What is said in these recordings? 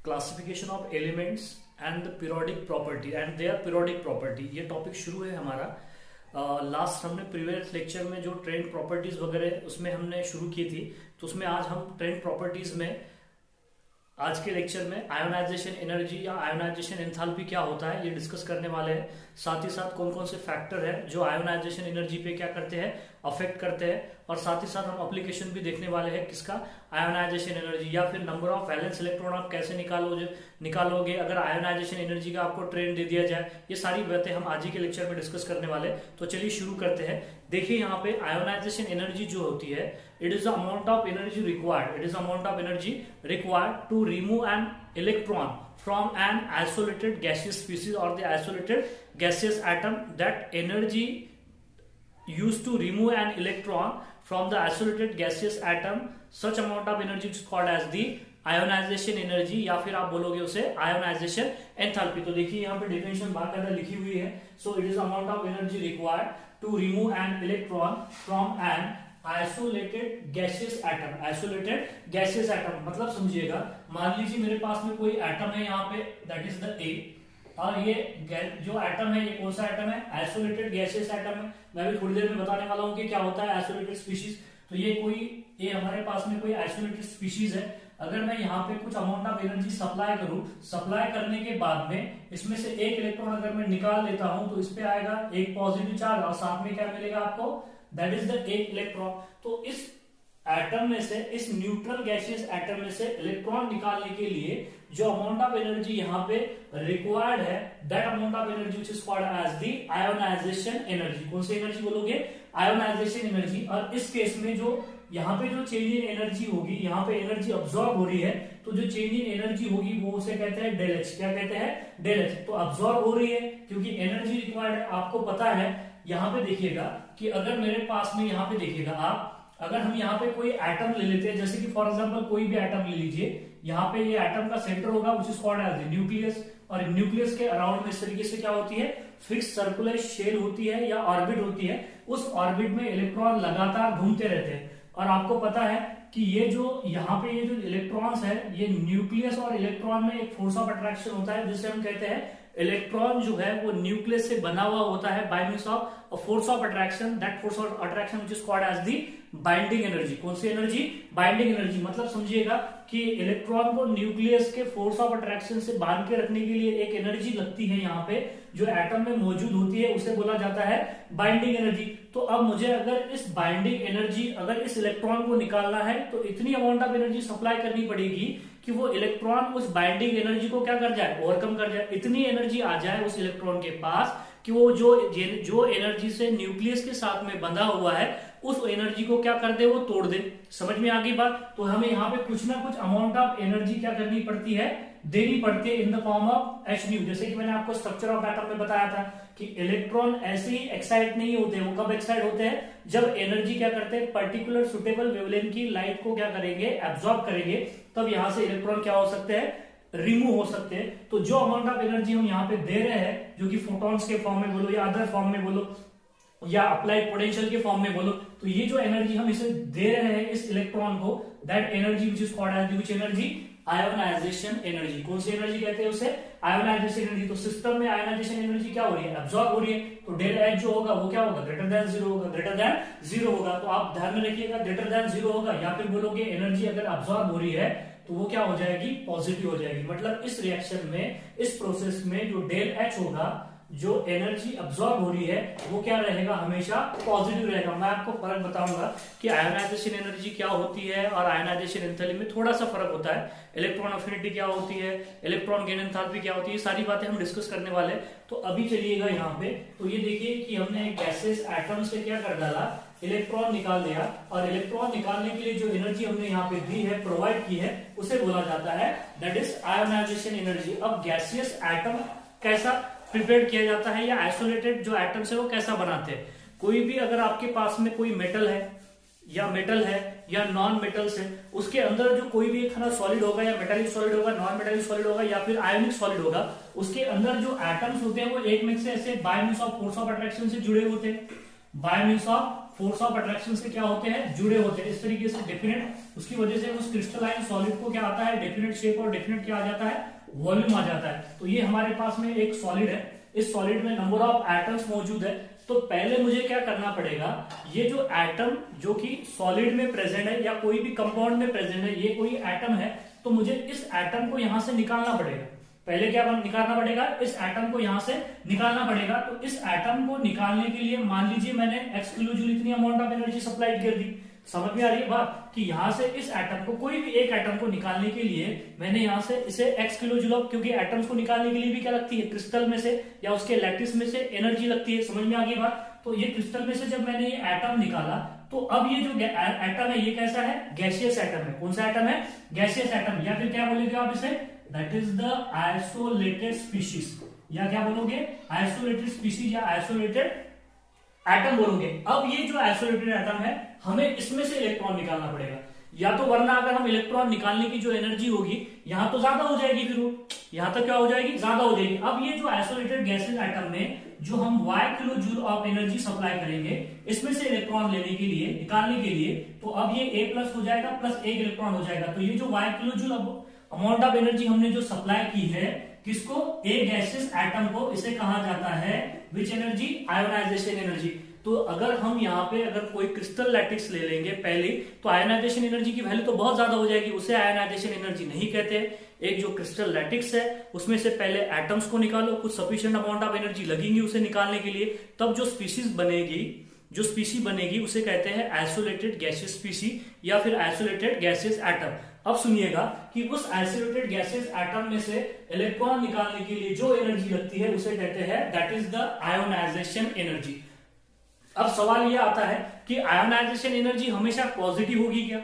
Classification of elements and the periodic property and their periodic property, ये topic शुरू है हमारा। लास्ट हमने प्रीवियस लेक्चर में जो ट्रेंड प्रॉपर्टीज वगैरह उसमें हमने शुरू की थी, तो उसमें आज हम ट्रेंड प्रॉपर्टीज में आज के लेक्चर में आयोनाइजेशन एनर्जी या आयोनाइजेशन एंथैल्पी क्या होता है ये डिस्कस करने वाले हैं। साथ ही साथ कौन कौन से फैक्टर है जो आयोनाइजेशन एनर्जी पे क्या करते हैं, अफेक्ट करते हैं, और साथ ही साथ हम एप्लीकेशन भी देखने वाले हैं किसका, आयोनाइजेशन एनर्जी या फिर नंबर ऑफ वैलेंस इलेक्ट्रॉन आप कैसे निकालोगे अगर आयोनाइजेशन एनर्जी का आपको ट्रेंड दे दिया जाए। ये सारी बातें हम आज ही के लेक्चर में डिस्कस करने वाले हैं। तो चलिए शुरू करते हैं। देखिए यहाँ पे आयोनाइजेशन एनर्जी जो होती है, it is the amount of energy required, it is amount of energy required to remove an electron from an isolated gaseous species or the isolated gaseous atom. That energy used to remove an electron from the isolated gaseous atom, such amount of energy is called as the ionization energy, या फिर आप बोलोगे उसे ionisation enthalpy. तो देखिए यहाँ पे definition बाकायदा लिखी हुई है। So it is amount of energy required to remove an electron from an isolated gaseous atom. Isolated gaseous atom मतलब समझिएगा, मान लीजिए मेरे पास में कोई एटम है यहाँ पे, दैट इज द ए, और ये जो एटम है ये कौन सा एटम है, आइसोलेटेड गैसियस एटम है। मैं भी थोड़ी देर में बताने वाला हूँ कि क्या होता है आइसोलेटेड स्पीशीज। तो ये हमारे पास में कोई आइसोलेटेड स्पीशीज है। अगर मैं यहाँ पे कुछ अमाउंट ऑफ एनर्जी सप्लाई करूं, सप्लाई करने के बाद में इसमें से एक इलेक्ट्रॉन अगर मैं निकाल लेता हूं तो इस पे आएगा एक पॉजिटिव चार्ज और साथ में क्या मिलेगा आपको, दैट इज द एक इलेक्ट्रॉन। तो इस एटम में से, इस न्यूट्रल गैसियस एटम में से इलेक्ट्रॉन निकालने के लिए जो अमाउंट ऑफ एनर्जी यहाँ पे रिक्वायर्ड है, that amount of energy which is called as the ionisation energy. कौन सी एनर्जी बोलोगे, आयोनाइजेशन एनर्जी। और इस केस में जो यहाँ पे जो चेंज इन एनर्जी होगी, यहाँ पे एनर्जी अब्सॉर्ब हो रही है, तो जो चेंज इन एनर्जी होगी वो उसे कहते हैं डेल एच। क्या कहते हैं, डेल एच। तो अब्सॉर्ब हो रही है क्योंकि एनर्जी रिक्वायर्ड है। आपको पता है यहाँ पे देखिएगा कि अगर मेरे पास में यहाँ पे देखिएगा आप, अगर हम यहाँ पे कोई एटम ले लेते हैं, जैसे कि फॉर एग्जांपल कोई भी एटम ले लीजिए, यहाँ पे ये एटम का सेंटर होगा which is called as the nucleus, और न्यूक्लियस के अराउंड में इस तरीके से क्या होती है, फिक्स सर्कुलर शेल होती है या ऑर्बिट होती है। उस ऑर्बिट में इलेक्ट्रॉन लगातार घूमते रहते हैं। और आपको पता है कि ये जो यहाँ पे ये जो इलेक्ट्रॉन्स है, ये न्यूक्लियस और इलेक्ट्रॉन में एक फोर्स ऑफ अट्रैक्शन होता है जिसे हम कहते हैं, इलेक्ट्रॉन जो है वो न्यूक्लियस से बना हुआ होता है by means of force of attraction, that force of attraction which is called as the binding energy. कौन सी एनर्जी, बाइंडिंग एनर्जी। मतलब समझिएगा कि इलेक्ट्रॉन को न्यूक्लियस के फोर्स ऑफ अट्रैक्शन से बांध के रखने के लिए एक एनर्जी लगती है यहाँ पे, जो एटम में मौजूद होती है, उसे बोला जाता है बाइंडिंग एनर्जी। तो अब मुझे अगर इस बाइंडिंग एनर्जी, अगर इस इलेक्ट्रॉन को निकालना है तो इतनी अमाउंट ऑफ एनर्जी सप्लाई करनी पड़ेगी कि वो इलेक्ट्रॉन उस बाइंडिंग एनर्जी को क्या कर जाए, ओवरकम कर जाए। इतनी एनर्जी आ जाए उस इलेक्ट्रॉन के पास कि वो जो एनर्जी से न्यूक्लियस के साथ में बंधा हुआ है उस एनर्जी को क्या कर दे, वो तोड़ दे। समझ में आ गई बात। तो हमें यहाँ पे कुछ ना कुछ अमाउंट ऑफ एनर्जी क्या करनी पड़ती है, देनी पड़ती है in the form of H new. जैसे कि मैंने आपको स्ट्रक्चर ऑफ एटम में बताया था कि इलेक्ट्रॉन ऐसे ही एक्साइट नहीं होते, वो कब एक्साइट होते हैं, जब एनर्जी क्या करते हैं, पर्टिकुलर सुटेबल वेवलेंथ की लाइट को क्या करेंगे, एब्जॉर्ब करेंगे, तब यहां से इलेक्ट्रॉन क्या हो सकते हैं, रिमूव हो सकते हैं। तो जो अमाउंट ऑफ एनर्जी हम यहाँ पे दे रहे हैं, जो कि फोटॉन्स के फॉर्म में बोलो या अदर फॉर्म में बोलो या अप्लाइड पोटेंशियल के फॉर्म में बोलो, तो ये जो एनर्जी हम इसे दे रहे हैं इस इलेक्ट्रॉन को, that energy which is called as which energy, ionisation energy. कौन सी एनर्जी कहते हैं उसे, आयोनाइजेशन एनर्जी। तो सिस्टम में आयोनाइजेशन एनर्जी क्या हो रही है, अब्सॉर्ब हो रही है। तो डेल एच जो होगा वो क्या होगा, ग्रेटर देन जीरो होगा, ग्रेटर देन जीरो होगा। तो आप ध्यान में रखिएगा, ग्रेटर देन जीरो होगा, या फिर बोलोगे एनर्जी अगर अब्सॉर्ब हो रही है तो वो क्या हो जाएगी, पॉजिटिव हो जाएगी। मतलब इस रिएक्शन में, इस प्रोसेस में जो डेल एच होगा, जो एनर्जी अब्सॉर्ब हो रही है, वो क्या रहेगा, हमेशा पॉजिटिव रहेगा। मैं आपको फर्क बताऊंगा कि आयोनाइजेशन एनर्जी क्या होती है और आयोनाइजेशन एंथैल्पी में थोड़ा सा फर्क होता है। इलेक्ट्रॉन अफिनिटी क्या होती है, इलेक्ट्रॉन गेन एंथैल्पी क्या होती है, सारी बातें हम डिस्कस करने वाले। तो अभी चलिएगा यहाँ पे, तो ये देखिए कि हमने एक गैसेस एटम से क्या कर डाला, इलेक्ट्रॉन निकाल दिया, और इलेक्ट्रॉन निकालने के लिए जो एनर्जी हमने यहाँ पे दी है, प्रोवाइड की है, उसे बोला जाता है दैट इज आयोनाइजेशन एनर्जी। अब गैसियस एटम कैसा प्रिपेयर किया जाता है, या आइसोलेटेड जो एटम्स है वो कैसा बनाते हैं। कोई भी अगर आपके पास में कोई मेटल है या नॉन मेटल्स है, उसके अंदर जो कोई भी खाना सॉलिड होगा, या मेटालिक सॉलिड होगा, नॉन मेटालिक सॉलिड होगा, या फिर आयोनिक सॉलिड होगा, उसके अंदर जो एटम्स होते हैं वो एक में से ऐसे bye means of force of attraction से जुड़े होते हैं, bye means of force of attraction से क्या होते हैं, जुड़े होते हैं। इस तरीके से डेफिनेट, उसकी वजह से उस क्रिस्टलाइन सॉलिड को क्या आता है, डेफिनेट शेप और डेफिनेट क्या आ जाता है, वॉल्यूम आ जाता है। तो ये हमारे पास में एक सॉलिड है, इस सॉलिड में नंबर ऑफ एटम्स मौजूद है। तो पहले मुझे क्या करना पड़ेगा, ये जो एटम जो कि सॉलिड में प्रेजेंट है या कोई भी कंपाउंड में प्रेजेंट है, ये कोई एटम है, तो मुझे इस एटम को यहां से निकालना पड़ेगा। पहले क्या निकालना पड़ेगा, इस एटम को यहां से निकालना पड़ेगा। तो इस एटम को निकालने के लिए मान लीजिए मैंने x किलो जूल इतनी अमाउंट ऑफ एनर्जी सप्लाई कर दी। समझ में आ रही है बात कि यहां से इस एटम को, कोई भी एक एटम को निकालने के लिए मैंने यहां से इसे x किलो जूल, क्योंकि एटम्स को निकालने के लिए भी क्या लगती है, क्रिस्टल में से या उसके लैटिस में से एनर्जी लगती है। समझ में आ गई बात। तो ये क्रिस्टल में से जब मैंने ये एटम निकाला, तो अब ये जो एटम है ये कैसा है, गैसियस एटम है। कौन सा एटम है, गैसियस एटम, या फिर क्या बोलेगे आप इसे, that is the isolated species, या क्या बोलोगे, आइसोलेटेड स्पीशीज या आइसोलेटेड एटम बोलोगे। अब ये जो आइसोलेटेड एटम है, हमें इसमें से इलेक्ट्रॉन निकालना पड़ेगा, या तो वरना अगर हम इलेक्ट्रॉन निकालने की जो एनर्जी होगी यहां तो ज्यादा हो जाएगी, फिर वो यहां तक क्या हो जाएगी, ज्यादा हो जाएगी। अब ये जो आइसोलेटेड गैसेस एटम में जो हम y kilo joule of energy supply करेंगे इसमें से इलेक्ट्रॉन लेने के लिए, निकालने के लिए, तो अब ये A प्लस हो जाएगा, प्लस एक इलेक्ट्रॉन हो जाएगा। तो ये जो y kilo joule amount of energy हमने जो सप्लाई की है, किसको, ए गैसेस एटम को, इसे कहा जाता है विच एनर्जी, आयोनाइजेशन एनर्जी। तो अगर हम यहाँ पे अगर कोई क्रिस्टल लैटिस ले लेंगे पहले, तो आयोनाइजेशन एनर्जी की वैल्यू तो बहुत ज्यादा हो जाएगी, उसे आयोनाइजेशन एनर्जी नहीं कहते। एक जो क्रिस्टल लैटिक्स है उसमें से पहले एटम्स को निकालो, कुछ सफिशिएंट अमाउंट ऑफ एनर्जी लगेगी उसे निकालने के लिए, तब जो स्पीशीज बनेगी, जो स्पीशी बनेगी उसे कहते हैं आइसोलेटेड गैसियस स्पीशी या फिर आइसोलेटेड गैसियस एटम। अब सुनिएगा कि उस आइसोलेटेड गैसियस एटम में से इलेक्ट्रॉन निकालने के लिए जो एनर्जी लगती है उसे कहते हैं that is the ionisation energy. अब सवाल यह आता है कि आयोनाइजेशन एनर्जी हमेशा पॉजिटिव होगी क्या,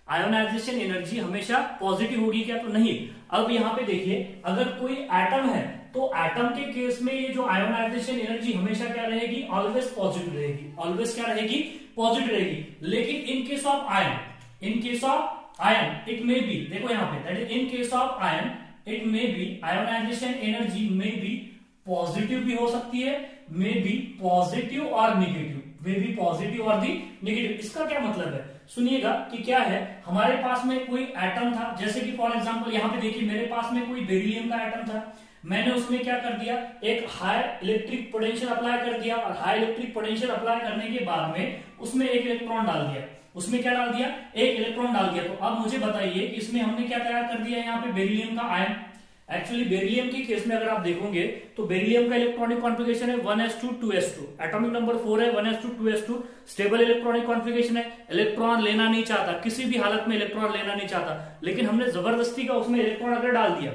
आयोनाइजेशन एनर्जी हमेशा पॉजिटिव होगी क्या, तो नहीं। अब यहां पे देखिए, अगर कोई एटम है तो एटम के केस में ये जो आयोनाइजेशन एनर्जी हमेशा क्या रहेगी, ऑलवेज पॉजिटिव रहेगी, ऑलवेज क्या रहेगी, पॉजिटिव रहेगी। लेकिन in case of ion, in case of ion it may be, देखो यहां पे that is in case of ion it may be, ionisation energy may be positive भी हो सकती है, मे बी पॉजिटिव और नेगेटिव, मे बी पॉजिटिव और the negative. इसका क्या मतलब है, सुनिएगा कि क्या है, हमारे पास में कोई एटम था, जैसे कि फॉर एग्जांपल यहाँ पे देखिए मेरे पास में कोई बेरिलियम का एटम था, मैंने उसमें क्या कर दिया, एक हाई इलेक्ट्रिक पोटेंशियल अप्लाई कर दिया, और हाई इलेक्ट्रिक पोटेंशियल अप्लाई करने के बाद में उसमें एक इलेक्ट्रॉन डाल दिया, उसमें क्या डाल दिया, एक इलेक्ट्रॉन डाल दिया। तो अब मुझे बताइए कि इसमें हमने क्या तैयार कर दिया, यहाँ पे बेरिलियम का आयन। एक्चुअली बेरिलियम की केस में अगर आप देखोगे तो बेरिलियम का इलेक्ट्रॉनिक कॉन्फ़िगरेशन है 1s2 2s2, एटॉमिक नंबर 4 है, 1s2 2s2, stable electronic configuration है, इलेक्ट्रॉन लेना नहीं चाहता, किसी भी हालत में इलेक्ट्रॉन लेना नहीं चाहता, लेकिन हमने जबरदस्ती का उसमें इलेक्ट्रॉन अगर डाल दिया,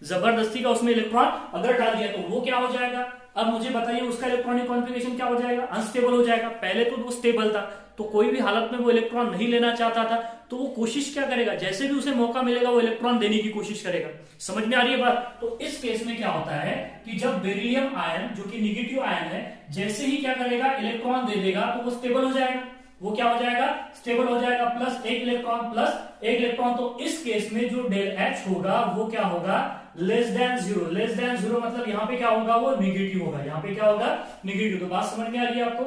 जबरदस्ती का उसमें इलेक्ट्रॉन अगर डाल दिया, तो वो क्या हो जाएगा, अब मुझे बताइए उसका इलेक्ट्रॉनिक कॉन्फ़िगरेशन क्या हो जाएगा, अनस्टेबल हो जाएगा। पहले तो वो स्टेबल था, तो कोई भी हालत में वो इलेक्ट्रॉन नहीं लेना चाहता था, तो वो कोशिश क्या करेगा, जैसे भी उसे मौका मिलेगा वो इलेक्ट्रॉन देने की कोशिश करेगा। समझ में आ रही है बात। तो इस केस में क्या होता है कि जब बेरिलियम आयन जो कि नेगेटिव आयन है, जैसे ही क्या करेगा, इलेक्ट्रॉन दे देगा, तो वो स्टेबल हो जाएगा, वो क्या हो जाएगा, स्टेबल हो जाएगा, प्लस एक इलेक्ट्रॉन, प्लस एक इलेक्ट्रॉन। तो इस केस में जो डेल एच होगा वो क्या होगा, less than zero. Less than zero मतलब यहाँ पे क्या होगा, वो निगेटिव होगा, यहाँ पे क्या होगा, निगेटिव। तो बात समझ में आ रही है आपको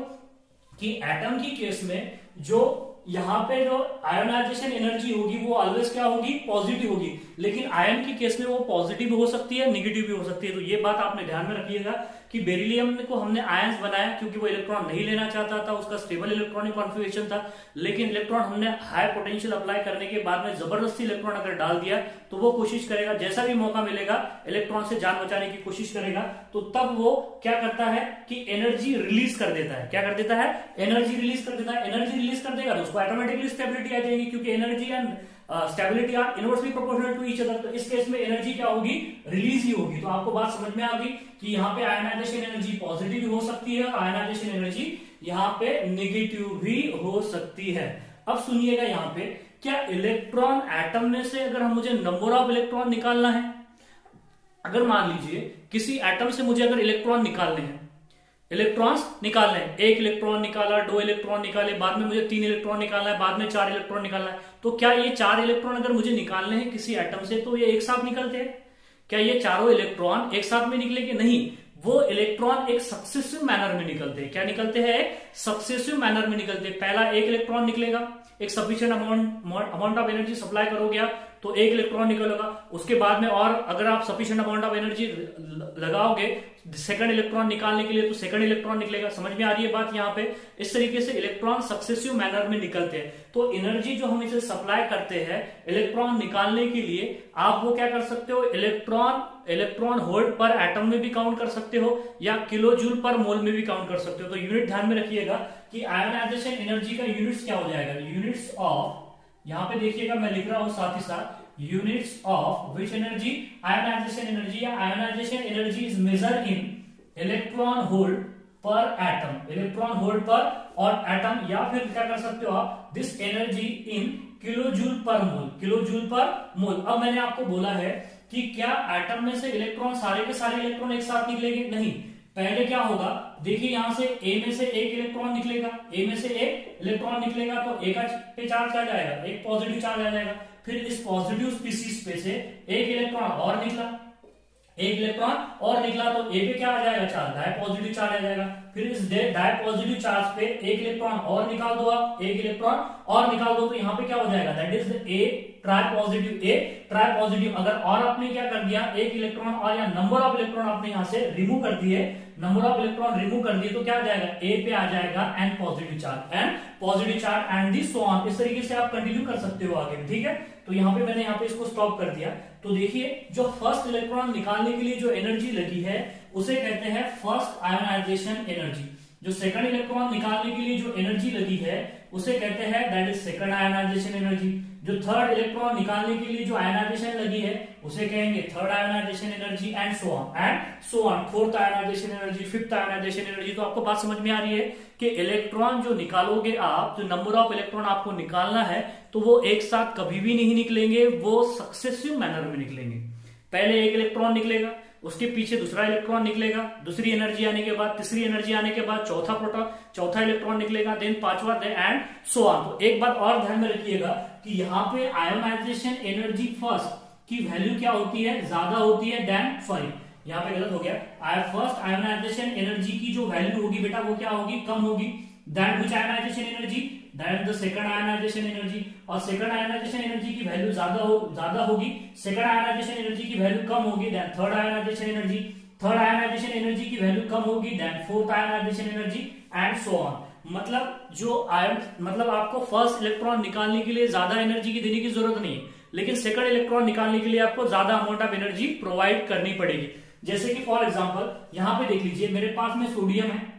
कि एटम की केस में जो यहाँ पे जो आयोनाइजेशन एनर्जी होगी वो ऑलवेज क्या होगी, पॉजिटिव होगी, लेकिन आयन की केस में वो पॉजिटिव भी हो सकती है, नेगेटिव भी हो सकती है। तो ये बात आपने ध्यान में रखिएगा कि बेरिलियम को हमने आयंस बनाया क्योंकि वो इलेक्ट्रॉन नहीं लेना चाहता था, उसका स्टेबल इलेक्ट्रॉनिक कॉन्फ़िगरेशन था, लेकिन इलेक्ट्रॉन हमने हाई पोटेंशियल अप्लाई करने के बाद में जबरदस्ती इलेक्ट्रॉन अगर डाल दिया, तो वो कोशिश करेगा, जैसा भी मौका मिलेगा इलेक्ट्रॉन से जान बचाने की कोशिश करेगा। तो तब वो क्या करता है कि एनर्जी रिलीज कर देता है, क्या कर देता है, एनर्जी रिलीज कर देता है। एनर्जी रिलीज कर देगा तो उसको ऑटोमेटिकली स्टेबिलिटी आ जाएगी, क्योंकि energy and stability are inversely proportional to each other. तो इस केस में एनर्जी क्या होगी, रिलीज ही होगी। तो आपको बात समझ में आ गई कि यहाँ पे आयनाइजेशन एनर्जी पॉजिटिव भी हो सकती है, आयनाइजेशन एनर्जी यहाँ पे नेगेटिव भी हो सकती है। अब सुनिएगा यहाँ पे, क्या इलेक्ट्रॉन एटम में से अगर हम मुझे नंबर ऑफ इलेक्ट्रॉन निकालना है, अगर मान लीजिए किसी एटम से मुझे अगर इलेक्ट्रॉन निकालने हैं, इलेक्ट्रॉन्स निकालने हैं, एक इलेक्ट्रॉन निकाला, दो इलेक्ट्रॉन निकाले, बाद में मुझे 3 इलेक्ट्रॉन निकालना है, बाद में 4 इलेक्ट्रॉन निकालना है, तो क्या ये 4 इलेक्ट्रॉन अगर मुझे निकालने हैं किसी एटम से तो ये एक साथ निकलते हैं? क्या ये चारों इलेक्ट्रॉन एक साथ में निकलेंगे? नहीं, वो इलेक्ट्रॉन एक सक्सेसिव मैनर में निकलते हैं। क्या निकलते हैं? सक्सेसिव मैनर में निकलते हैं। पहला एक इलेक्ट्रॉन निकलेगा, एक sufficient amount of energy supply करोगे आप तो एक इलेक्ट्रॉन निकलेगा। उसके बाद में और अगर आप सफिशिएंट अमाउंट ऑफ एनर्जी लगाओगे सेकंड इलेक्ट्रॉन निकालने के लिए तो सेकंड इलेक्ट्रॉन निकलेगा। समझ में आ रही है बात यहाँ पे? इस तरीके से इलेक्ट्रॉन सक्सेसिव मैनर में निकलते हैं। तो एनर्जी जो हम इसे सप्लाई करते हैं इलेक्ट्रॉन निकालने के लिए, आप वो क्या कर सकते हो, इलेक्ट्रॉन वोल्ट पर एटम में भी काउंट कर सकते हो या किलो जूल पर मोल में भी काउंट कर सकते हो। तो यूनिट ध्यान में रखिएगा कि आयोनाइजेशन एनर्जी का यूनिट्स क्या हो जाएगा, यूनिट्स ऑफ, यहां पे देखिएगा मैं लिख रहा हूं साथ ही साथ, units of which energy, ionisation energy या ionization energy is major in electron volt per atom, electron volt per और एटम, या फिर क्या कर सकते हो आप, this energy in kilo joule per mole, kilo joule per मोल। अब मैंने आपको बोला है कि क्या एटम में से इलेक्ट्रॉन सारे के सारे इलेक्ट्रॉन एक साथ निकलेंगे? नहीं। पहले क्या होगा, देखिए यहां से ए में से एक इलेक्ट्रॉन निकलेगा, ए में से एक इलेक्ट्रॉन निकलेगा तो ए का पे चार्ज आ जाएगा, एक पॉजिटिव चार्ज आ जाएगा। फिर इस पॉजिटिव स्पीसीज पे से एक इलेक्ट्रॉन और निकला, एक इलेक्ट्रॉन और निकला तो ए पे क्या आ जाएगा चार्ज, डाई पॉजिटिव चार्ज आ जाएगा। फिर इस डाई पॉजिटिव चार्ज पे एक इलेक्ट्रॉन और निकाल दो आप, एक इलेक्ट्रॉन और निकाल दो तो यहाँ पे क्या हो जाएगा, that is a try positive, A try positive. अगर और आपने क्या कर दिया, एक इलेक्ट्रॉन और या नंबर ऑफ इलेक्ट्रॉन आपने यहाँ से रिमूव कर दिए, नंबर ऑफ इलेक्ट्रॉन रिमूव कर दिए तो क्या आ जाएगा, ए पे आ जाएगा an positive charge, an positive charge and the so on. इस तरीके से आप कंटिन्यू कर सकते हो आगे, ठीक है। तो यहाँ पे मैंने यहाँ पे इसको स्टॉप कर दिया। तो देखिए जो फर्स्ट इलेक्ट्रॉन निकालने के लिए जो एनर्जी लगी है उसे कहते हैं फर्स्ट आयोनाइजेशन एनर्जी। जो सेकंड इलेक्ट्रॉन निकालने के लिए जो एनर्जी लगी है उसे कहते हैं that is second ionisation energy. जो थर्ड इलेक्ट्रॉन निकालने के लिए जो आयोनाइजेशन लगी है उसे कहेंगे third ionisation energy and so on, fourth ionisation energy, fifth ionisation energy. तो आपको बात समझ में आ रही है कि इलेक्ट्रॉन जो निकालोगे आप, जो नंबर ऑफ इलेक्ट्रॉन आपको निकालना है तो वो एक साथ कभी भी नहीं निकलेंगे, वो सक्सेसिव मैनर में निकलेंगे। पहले एक इलेक्ट्रॉन निकलेगा, उसके पीछे दूसरा इलेक्ट्रॉन निकलेगा, दूसरी एनर्जी आने के बाद, तीसरी एनर्जी आने के बाद चौथा इलेक्ट्रॉन निकलेगा, देन पांचवा, एंड सो ऑन। तो एक बात और ध्यान में रखिएगा कि यहाँ पे आयोनाइजेशन एनर्जी फर्स्ट की वैल्यू क्या होती है, ज्यादा होती है देन, सॉरी यहाँ पे गलत हो गया, फर्स्ट आयोनाइजेशन एनर्जी की जो वैल्यू होगी बेटा वो क्या होगी, कम होगी than which ionisation energy, that the second ionisation energy. और सेकंड आयोनाइजेशन एनर्जी की वैल्यू ज्यादा होगी, सेकंड आयोनाइजेशन एनर्जी की वैल्यू कम होगी than third ionisation energy, third ionisation energy की वैल्यू कम होगी than fourth ionisation energy and so on. मतलब आपको फर्स्ट इलेक्ट्रॉन निकालने के लिए ज्यादा एनर्जी की देने की जरूरत नहीं है, लेकिन सेकंड इलेक्ट्रॉन निकालने के लिए आपको ज्यादा अमाउंट ऑफ एनर्जी प्रोवाइड करनी पड़ेगी। जैसे कि फॉर एग्जांपल यहाँ पे देख लीजिए, मेरे पास में सोडियम है,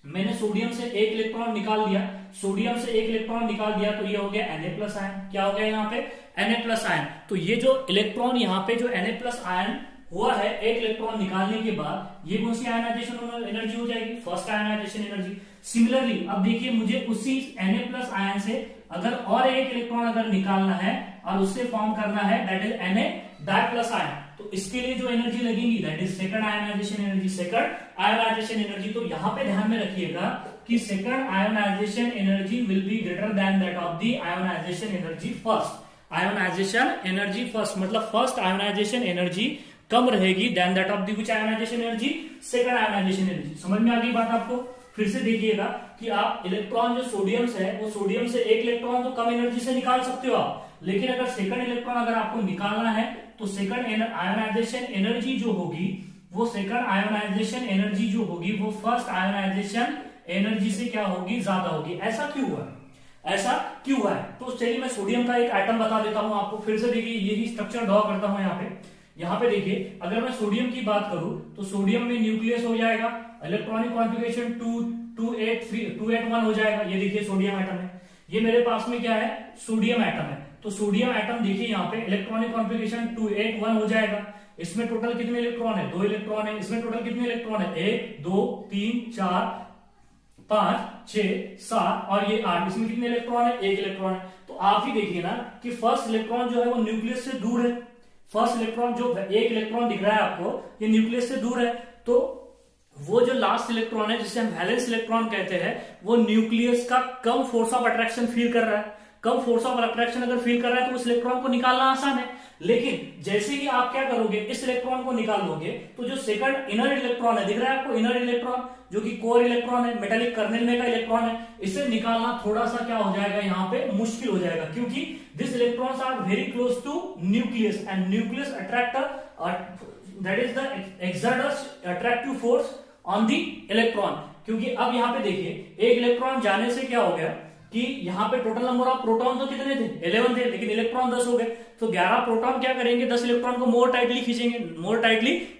मैंने सोडियम से एक इलेक्ट्रॉन निकाल दिया, सोडियम से एक इलेक्ट्रॉन निकाल दिया तो ये हो गया Na+ आयन। क्या हो गया यहाँ पे, Na+ आयन। तो ये जो इलेक्ट्रॉन यहाँ पे जो Na+ आयन हुआ है एक इलेक्ट्रॉन निकालने के बाद, ये कौन सी आयनाइजेशन एनर्जी हो जाएगी, फर्स्ट आयनाइजेशन एनर्जी। सिमिलरली अब देखिए मुझे उसी Na+ आयन से अगर और एक इलेक्ट्रॉन अगर निकालना है और उससे फॉर्म करना है दैट इज Na+ आयन, तो इसके लिए जो एनर्जी लगेगी that is second ionisation energy, second ionisation energy. तो यहाँ पे ध्यान में रखिएगा कि second ionisation energy will be greater than that of the ionisation energy first. Ionisation energy first मतलब फर्स्ट आयोनाइजेशन एनर्जी कम रहेगी than that of the which ionisation energy, second ionisation energy. समझ में आ गई बात आपको? फिर से देखिएगा कि आप इलेक्ट्रॉन जो सोडियम से है वो सोडियम से एक इलेक्ट्रॉन तो कम एनर्जी से निकाल सकते हो आप, लेकिन अगर सेकंड इलेक्ट्रॉन अगर आपको निकालना है तो सेकंड आयोनाइजेशन एनर्जी जो होगी वो सेकंड आयोनाइजेशन एनर्जी जो होगी वो फर्स्ट आयोनाइजेशन एनर्जी से क्या होगी, ज्यादा होगी। ऐसा क्यों हुआ, ऐसा क्यों हुआ है? तो चलिए मैं सोडियम का एक एटम बता देता हूं आपको। फिर से देखिए यही स्ट्रक्चर ड्रॉ करता हूं यहाँ पे देखिए, अगर मैं सोडियम की बात करूं तो सोडियम में न्यूक्लियस हो जाएगा, इलेक्ट्रॉनिक कॉन्फ़िगरेशन 281 हो जाएगा। ये देखिए सोडियम एटम है, ये मेरे पास में क्या है, सोडियम एटम है। तो सोडियम एटम देखिए यहाँ पे इलेक्ट्रॉनिक कॉन्फ़िगरेशन 281 हो जाएगा। इसमें टोटल कितने इलेक्ट्रॉन है, 2 इलेक्ट्रॉन है। इसमें टोटल कितने इलेक्ट्रॉन है, 1 2 3 4 5 6 7 और ये 8। इसमें कितने इलेक्ट्रॉन है, 1 इलेक्ट्रॉन है। तो आप ही देखिए ना कि फर्स्ट इलेक्ट्रॉन जो है वो न्यूक्लियस से दूर है। फर्स्ट इलेक्ट्रॉन जो 1 इलेक्ट्रॉन दिख रहा है आपको, ये न्यूक्लियस से दूर है। तो वो जो लास्ट इलेक्ट्रॉन है जिसे हम वैलेंस इलेक्ट्रॉन कहते हैं, वो न्यूक्लियस का कम फोर्स ऑफ अट्रैक्शन फील कर रहा है। कम फोर्स ऑफ अट्रैक्शन अगर फील कर रहा है तो उस इलेक्ट्रॉन को निकालना आसान है। लेकिन जैसे ही आप क्या करोगे, इस इलेक्ट्रॉन को निकाल लोगे, तो जो सेकंड इनर इलेक्ट्रॉन है, दिख रहा है आपको इनर इलेक्ट्रॉन, जो कि कोर इलेक्ट्रॉन है, मेटालिक कर्नेल में का इलेक्ट्रॉन है, इसे निकालना थोड़ा सा क्या हो जाएगा, यहाँ पे मुश्किल हो जाएगा, क्योंकि this electrons are very close to nucleus and nucleus attractor that is the exert attractive force on the electron. क्योंकि अब यहाँ पे देखिए, एक इलेक्ट्रॉन जाने से क्या हो गया कि यहाँ पे टोटल नंबर ऑफ प्रोटॉन तो कितने थे, 11 थे, लेकिन इलेक्ट्रॉन 10 हो गए, तो 11 प्रोटॉन क्या करेंगे, 10 इलेक्ट्रॉन को मोर टाइटली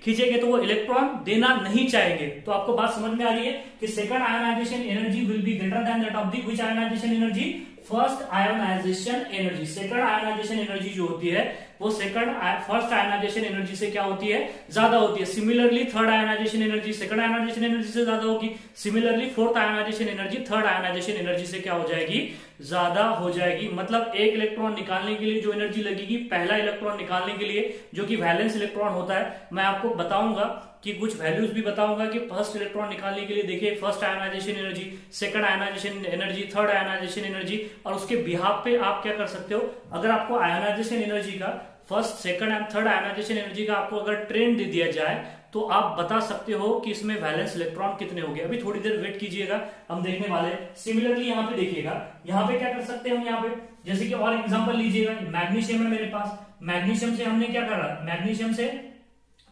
खींचेंगे, तो वो इलेक्ट्रॉन देना नहीं चाहेंगे। तो आपको बात समझ में आ रही है कि second ionisation energy will be greater than that of the which ionisation energy, first ionisation energy. Second ionisation energy जो होती है वो फर्स्ट आयोनाइजेशन एनर्जी से क्या होती है, ज्यादा होती है। Similarly third ionisation energy second ionisation energy से ज्यादा होगी। Similarly fourth ionisation energy third ionisation energy से क्या हो जाएगी, ज्यादा हो जाएगी। मतलब एक इलेक्ट्रॉन निकालने के लिए जो एनर्जी लगेगी, पहला इलेक्ट्रॉन निकालने के लिए जो कि वैलेंस इलेक्ट्रॉन होता है, मैं आपको बताऊंगा कि कुछ वैल्यूज भी बताऊंगा कि फर्स्ट इलेक्ट्रॉन निकालने के लिए देखिए first ionisation energy, second ionisation energy, third ionisation energy, और उसके बिहाफ पे आप क्या कर सकते हो, अगर आपको आयोनाइजेशन एनर्जी का first second and third ionization energy का आपको अगर ट्रेंड दे दिया जाए तो आप बता सकते हो कि इसमें वैलेंस इलेक्ट्रॉन कितने हो गए। अभी थोड़ी देर वेट कीजिएगा, हम देखने वाले। सिमिलरली यहाँ पे देखिएगा, यहाँ पे क्या कर सकते हैं हम, यहाँ पे जैसे कि और एग्जांपल लीजिएगा, मैग्नीशियम है मेरे पास, मैग्नीशियम से हमने क्या करा,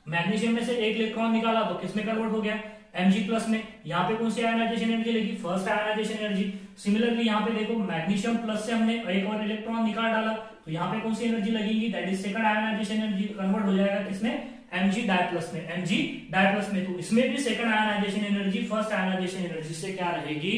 मैग्नीशियम में से एक इलेक्ट्रॉन निकाला तो किसमें कन्वर्ट हो गया, Mg प्लस में। यहाँ पे कौन सी आयोनाइजेशन एनर्जी लगी, फर्स्ट आयोनाइजेशन एनर्जी। सिमिलरली यहाँ पे देखो, मैग्नीशियम प्लस से हमने एक और इलेक्ट्रॉन निकाल डाला तो यहाँ पे कौन सी एनर्जी लगेगी, that is second ionisation energy, convert हो जाएगा किसमें, Mg डाई प्लस में। तो इसमें भी second ionisation energy first ionisation energy से क्या रहेगी,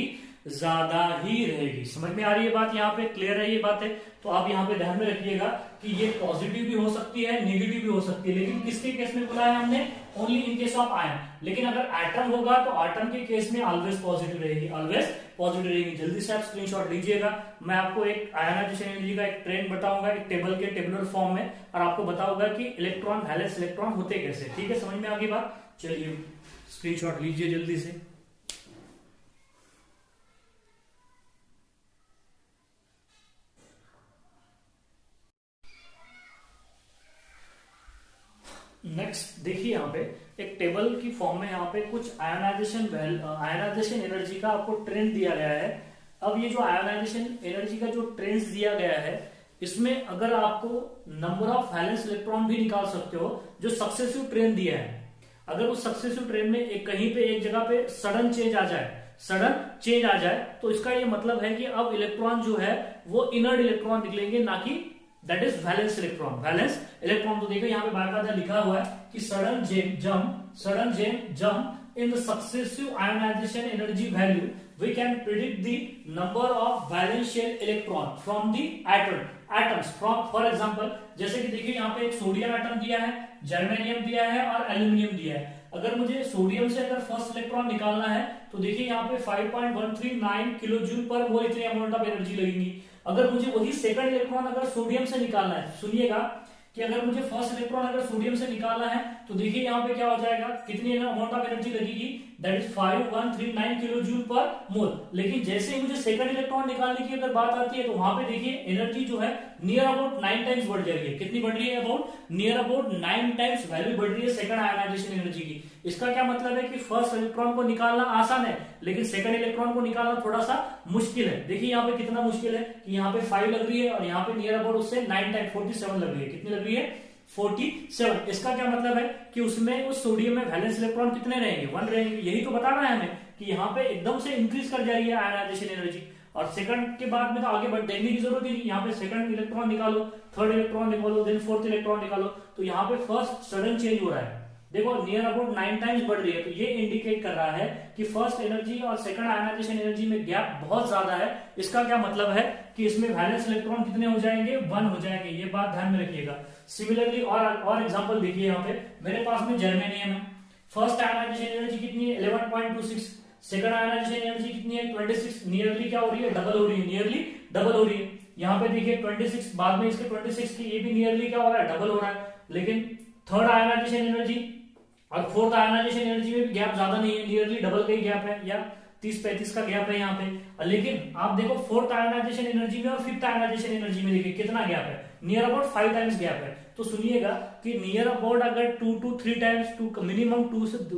ज्यादा ही रहेगी। समझ में आ रही है बात, यहाँ पे क्लियर है ये बात है। तो आप यहाँ पे ध्यान में रखिएगा कि ये पॉजिटिव भी हो सकती है, नेगेटिव भी हो सकती है, लेकिन किसके केस में बोला है हमने, only in case of ion. लेकिन अगर एटम होगा तो एटम के केस में ऑलवेज पॉजिटिव रहेगी, ऑलवेज पॉजिटिव रहेगी। जल्दी से आप स्क्रीनशॉट लीजिएगा, मैं आपको एक आयोनाइजेशन एनर्जी का एक ट्रेंड बताऊंगा, एक टेबल के टेबुलर फॉर्म में, और आपको बताऊंगा कि इलेक्ट्रॉन वैलेंस इलेक्ट्रॉन होते कैसे। ठीक है, समझ में आ गई बात। चलिए स्क्रीनशॉट लीजिए जल्दी से। नेक्स्ट देखिए, यहाँ पे एक टेबल की फॉर्म में यहाँ पे कुछ आयोनाइजेशन एनर्जी का आपको ट्रेंड दिया गया है। अब ये जो आयोनाइजेशन एनर्जी का जो ट्रेंड दिया गया है, इसमें अगर आपको नंबर ऑफ वैलेंस इलेक्ट्रॉन भी निकाल सकते हो, जो सक्सेसिव ट्रेंड दिया है, अगर उस सक्सेसिव ट्रेंड में एक कहीं पे एक जगह पे सडन चेंज आ जाए, तो इसका ये मतलब है कि अब इलेक्ट्रॉन जो है वो इनर्ट इलेक्ट्रॉन निकलेंगे, ना कि दैट इज वैलेंस इलेक्ट्रॉन। तो देखो यहाँ पे बाकायदा लिखा हुआ है कि sudden jump in the successive ionization energy value, we can predict the number of valential electron from the atoms from, for example जैसे कि देखिए यहाँ पे एक सोडियम एटम दिया है, जर्मेनियम दिया है और एल्यूमिनियम दिया है। अगर मुझे सोडियम से अगर फर्स्ट इलेक्ट्रॉन निकालना है तो देखिए यहाँ पे 5.139 किलो जूल पर मोल इतनी अमाउंट ऑफ एनर्जी लगेगी। अगर मुझे वही सेकंड इलेक्ट्रॉन अगर सोडियम से निकालना है, सुनिएगा कि अगर मुझे फर्स्ट इलेक्ट्रॉन अगर सोडियम से निकालना है तो देखिए यहाँ पे क्या हो जाएगा, कितनी अमाउंट ऑफ एनर्जी लगेगी, that is 5139 kilo joule per mole. लेकिन जैसे ही मुझे सेकंड इलेक्ट्रॉन निकालने की अगर बात आती है तो वहां पे देखिए एनर्जी जो है नियर अबाउट 9 टाइम्स बढ़ जा रही है। कितनी बढ़ रही है, about near about 9 times value बढ़ रही है सेकंड आयोनाइजेशन एनर्जी की। इसका क्या मतलब है कि फर्स्ट इलेक्ट्रॉन को निकालना आसान है, लेकिन सेकंड इलेक्ट्रॉन को निकालना थोड़ा सा मुश्किल है। देखिए यहाँ पे कितना मुश्किल है कि यहाँ पे 5 लग रही है और यहाँ पे नियर अबाउट उससे 9 टाइम 47 लग रही है। कितनी लग रही है, 47। इसका क्या मतलब है कि उसमें उस सोडियम में वैलेंस इलेक्ट्रॉन कितने रहेंगे, 1 रहेंगे। यही तो बता रहा है हमें कि यहाँ पे एकदम से इंक्रीज कर जा रही है आयोनाइजेशन एनर्जी, और सेकंड के बाद में तो आगे देखने की जरूरत ही नहीं। यहाँ पे सेकंड इलेक्ट्रॉन निकालो, थर्ड इलेक्ट्रॉन निकालो, देन फोर्थ इलेक्ट्रॉन निकालो, तो यहाँ पे फर्स्ट सडन चेंज हो रहा है, देखो नियर अबाउट 9 टाइम्स बढ़ रही है। तो ये इंडिकेट कर रहा है कि फर्स्ट एनर्जी और सेकंड आयोनाइजेशन एनर्जी में गैप बहुत ज्यादा है। इसका क्या मतलब है कि इसमें वैलेंस इलेक्ट्रॉन कितने हो जाएंगे, 1 हो जाएंगे। ये बात ध्यान में रखिएगा। सिमिलरली और एग्जांपल देखिए, यहाँ पे मेरे पास में जर्मेनियम है, फर्स्ट आयोनाइजेशन एनर्जी कितनी है, 11.26, सेकंड आयोनाइजेशन एनर्जी कितनी है, 26, नियरली क्या हो रही है, डबल हो रही है, नियरली डबल हो रही है। यहाँ पे देखिए 26, बाद में इसके 26 की, ये भी नियरली क्या हो रहा है, डबल हो रहा है। लेकिन थर्ड आयोनाइजेशन एनर्जी और फोर्थ आयोनाइजेशन एनर्जी में भी गैप ज्यादा नहीं है, नियरली डबल का ही गैप है, या 30-35 का गैप है यहाँ पे। लेकिन आप देखो फोर्थ आयोनाइजेशन एनर्जी में और फिफ्थ आयोनाइजेशन एनर्जी में देखिए कितना गैप है, नियर अबाउट 5 टाइम्स गैप है। तो सुनिएगा कि नियर अबाउट अगर 2 to 3 टाइम्स, टू मिनिमम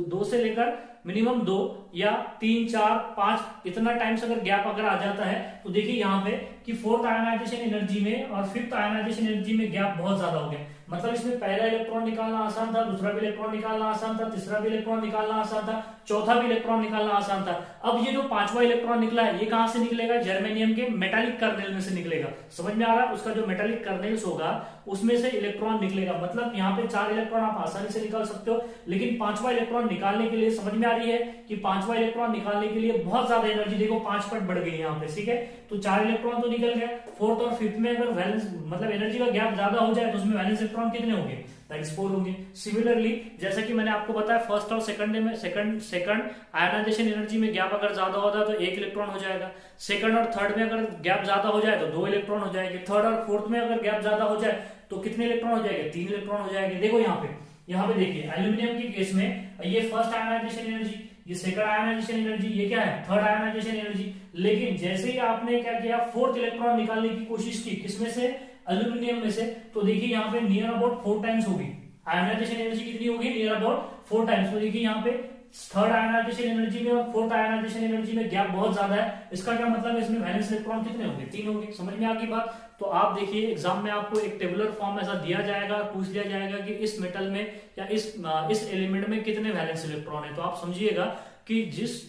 2 से लेकर मिनिमम 2 या 3 4 5 इतना टाइम्स अगर गैप अगर आ जाता है तो देखिए यहाँ पे कि फोर्थ आयनाइजेशन एनर्जी में और फिफ्थ आयनाइजेशन एनर्जी में गैप बहुत ज्यादा हो गया। मतलब इसमें पहला इलेक्ट्रॉन निकालना आसान था, दूसरा भी इलेक्ट्रॉन निकालना आसान था, तीसरा भी इलेक्ट्रॉन निकालना आसान था, चौथा भी इलेक्ट्रॉन निकालना आसान था। अब ये जो पांचवा इलेक्ट्रॉन निकला है ये कहां से निकलेगा? जर्मेनियम के मेटालिक कर्नेल में से निकलेगा। समझ में आ रहा है? उसका जो मेटालिक कर्नेल्स होगा उसमें से इलेक्ट्रॉन निकलेगा। मतलब यहाँ पे 4 इलेक्ट्रॉन आप आसानी से निकाल सकते हो, लेकिन पांचवा इलेक्ट्रॉन निकालने के लिए समझ में आ रही है कि पांचवा इलेक्ट्रॉन निकालने के लिए बहुत ज्यादा एनर्जी, देखो 5 पट बढ़ गई यहाँ पे, ठीक है। तो 4 इलेक्ट्रॉन तो निकल गए। फोर्थ और फिफ्थ में अगर वैलेंस मतलब एनर्जी का गैप ज्यादा हो जाए तो उसमें वैलेंस इलेक्ट्रॉन कितने होंगे? 4 होंगे। सिमिलरली जैसा कि मैंने आपको बताया फर्स्ट और सेकंड में सेकंड आयनाइजेशन एनर्जी में गैप अगर ज्यादा होता है तो 1 इलेक्ट्रॉन हो जाएगा। सेकंड और थर्ड में अगर गैप ज्यादा हो जाए तो 2 इलेक्ट्रॉन हो जाएंगे। थर्ड और फोर्थ में अगर गैप ज्यादा हो जाए तो कितने इलेक्ट्रॉन हो जाएंगे? 3 इलेक्ट्रॉन हो जाएंगे। देखो यहाँ पे देखिए एल्यूमिनियम के केस में ये फर्स्ट आयनाइजेशन एनर्जी, ये सेकंड आयनाइजेशन एनर्जी, ये क्या है? Third ionization energy. लेकिन जैसे ही आपने क्या किया, फोर्थ इलेक्ट्रॉन निकालने की कोशिश की, किसमें से? एल्यूमिनियम में से, तो देखिए यहाँ पे नियर अबाउट 4 टाइम्स होगी आयनाइजेशन एनर्जी। कितनी होगी? Near about 4 times. तो देखिए यहाँ पे थर्ड आयनाइजेशन एनर्जी में और फोर्थ आयनाइजेशन एनर्जी में गैप बहुत ज्यादा है। इसका क्या मतलब है? इसमें वैलेंस इलेक्ट्रॉन कितने होंगे? 3 होंगे। समझ में आ गई बात? तो आप देखिए एग्जाम में आपको एक टेबुलर फॉर्म ऐसा दिया जाएगा, पूछ लिया जाएगा कि इस मेटल में या इस एलिमेंट में कितने वैलेंस इलेक्ट्रॉन है। तो आप समझिएगा कि जिस